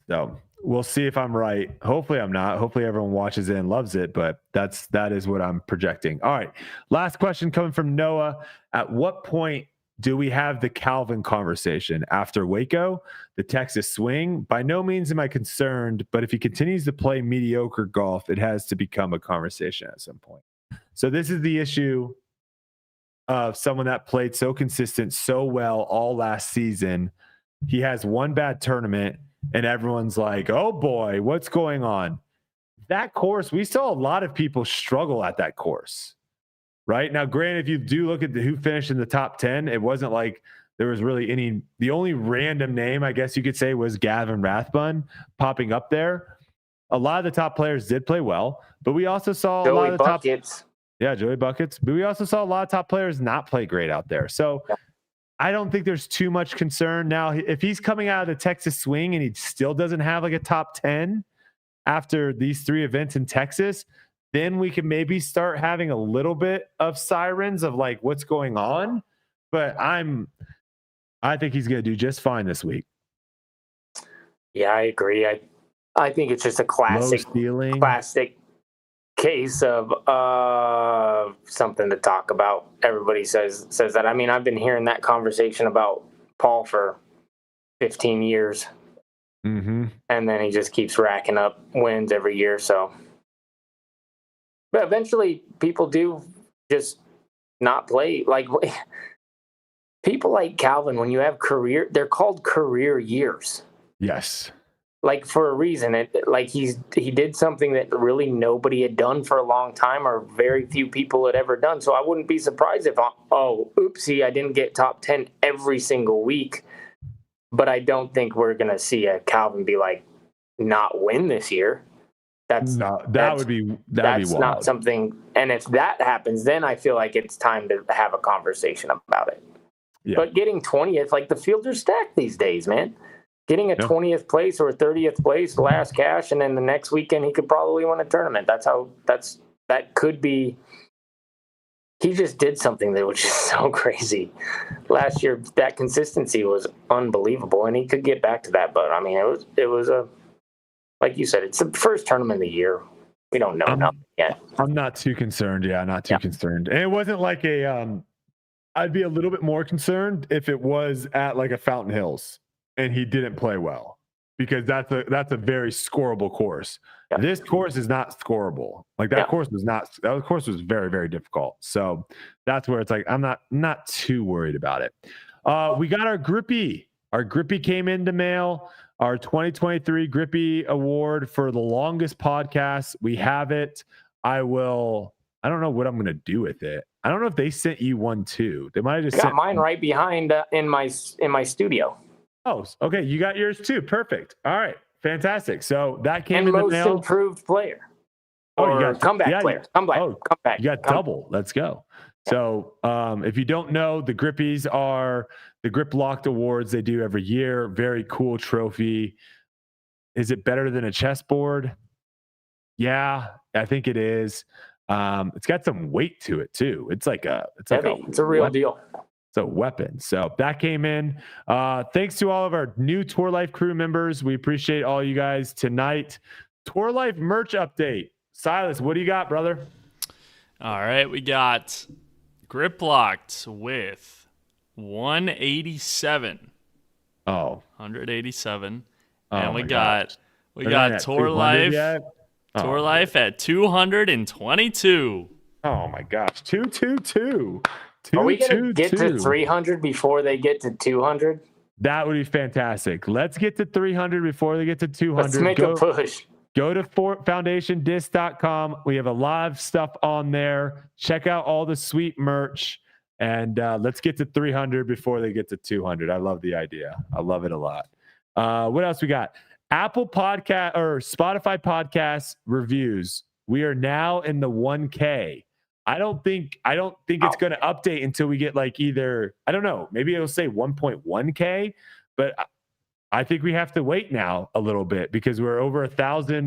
So we'll see if I'm right. Hopefully, I'm not. Hopefully, everyone watches it and loves it. But that is what I'm projecting. All right. Last question coming from Noah. At what point do we have the Calvin conversation? After Waco, the Texas swing? By no means am I concerned, but if he continues to play mediocre golf, it has to become a conversation at some point. So this is the issue of someone that played so consistent, so well all last season. He has one bad tournament, and everyone's like, oh boy, what's going on? That course, we saw a lot of people struggle at that course. Right now, granted, if you do look at who finished in the top 10, it wasn't like there was really any. The only random name, I guess you could say, was Gavin Rathbun popping up there. A lot of the top players did play well, but we also saw a lot of the Buckets. Joey Buckets. But we also saw a lot of top players not play great out there. So I don't think there's too much concern. Now, if he's coming out of the Texas swing and he still doesn't have like a top 10 after these 3 events in Texas, then we can maybe start having a little bit of sirens of like what's going on. But I think he's going to do just fine this week. Yeah, I agree. I think it's just a classic case of something to talk about. Everybody says that. I mean, I've been hearing that conversation about Paul for 15 years. Mm-hmm. And then he just keeps racking up wins every year. So, but eventually people do just not play. Like, people like Calvin, when you have they're called career years. Yes. Like for a reason. He did something that really nobody had done for a long time, or very few people had ever done. So I wouldn't be surprised if, oopsie, I didn't get top 10 every single week. But I don't think we're gonna see a Calvin be like not win this year. That would be wild. Not something. And if that happens, then I feel like it's time to have a conversation about it. Yeah. But getting 20th, like the fields are stacked these days, man. Getting a 20th place or a 30th place, last cash, and then the next weekend he could probably win a tournament. That could be. He just did something that was just so crazy. Last year, that consistency was unbelievable, and he could get back to that. But I mean, it was a, like you said, it's the first tournament of the year. We don't know nothing yet. I'm not too concerned. Yeah, not too concerned. And it wasn't like I'd be a little bit more concerned if it was at like a Fountain Hills and he didn't play well, because that's a very scoreable course. Yeah. This course is not scoreable. Like that course was not. That course was very, very difficult. So that's where it's like I'm not too worried about it. We got our Grippy. Our Grippy came into mail. Our 2023 Grippy Award for the longest podcast. We have it. I don't know what I'm going to do with it. I don't know if they sent you one too. They might have just got mine right behind in my studio. Oh, okay. You got yours too. Perfect. All right. Fantastic. So that came in the mail. Most improved player. Or you got comeback player. Comeback. You got double. Let's go. Yeah. So if you don't know, the Grippies are the Grip Locked Awards they do every year. Very cool trophy. Is it better than a chessboard? Yeah, I think it is. It's got some weight to it too. It's a real deal. It's a weapon. So that came in. Thanks to all of our new Tour Life crew members. We appreciate all you guys tonight. Tour Life merch update. Silas, what do you got, brother? All right, we got Grip Locked with 187. Oh. 187. And we got Tour Life. Tour Life at 222. Oh my gosh. 222. Are we going to get to 300 before they get to 200? That would be fantastic. Let's get to 300 before they get to 200. Let's make a push. Go to foundationdisc.com. We have a lot of stuff on there. Check out all the sweet merch. And let's get to 300 before they get to 200. I love the idea. I love it a lot. What else we got? Apple Podcast or Spotify podcast reviews. We are now in the 1K. I don't think it's going to update until we get like either, I don't know, maybe it'll say 1.1K, but I think we have to wait now a little bit because we're over 1,000.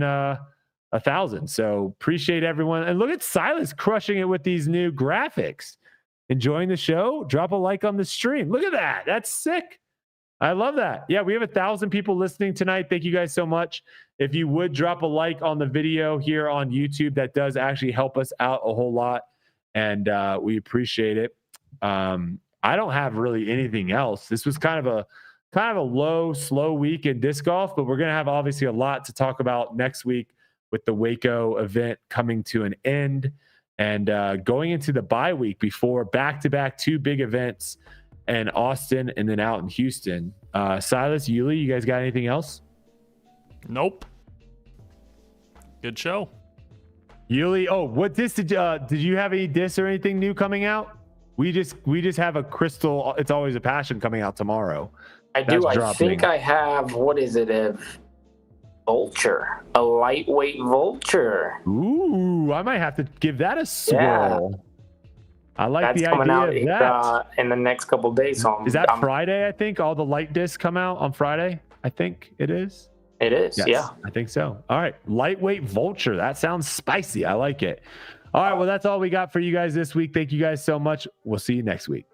So appreciate everyone. And look at Silas crushing it with these new graphics. Enjoying the show? Drop a like on the stream. Look at that. That's sick. I love that. Yeah, we have 1,000 people listening tonight. Thank you guys so much. If you would drop a like on the video here on YouTube, that does actually help us out a whole lot. And we appreciate it. I don't have really anything else. This was kind of a low, slow week in disc golf, but we're going to have obviously a lot to talk about next week with the Waco event coming to an end and going into the bye week before back-to-back 2 big events in Austin and then out in Houston. Silas, Uli, you guys got anything else? Nope. Good show. Uli, what disc did you have any discs or anything new coming out? We just have a crystal. It's always a passion coming out tomorrow. I think I have, what is it? A vulture, a lightweight vulture. Ooh, I might have to give that a swirl. Yeah. I like That's the coming idea out in the next couple of days. So is that Friday? I think all the light discs come out on Friday. I think it is. It is. Yes, yeah, I think so. All right, lightweight vulture. That sounds spicy. I like it. All right, well, that's all we got for you guys this week. Thank you guys so much. We'll see you next week.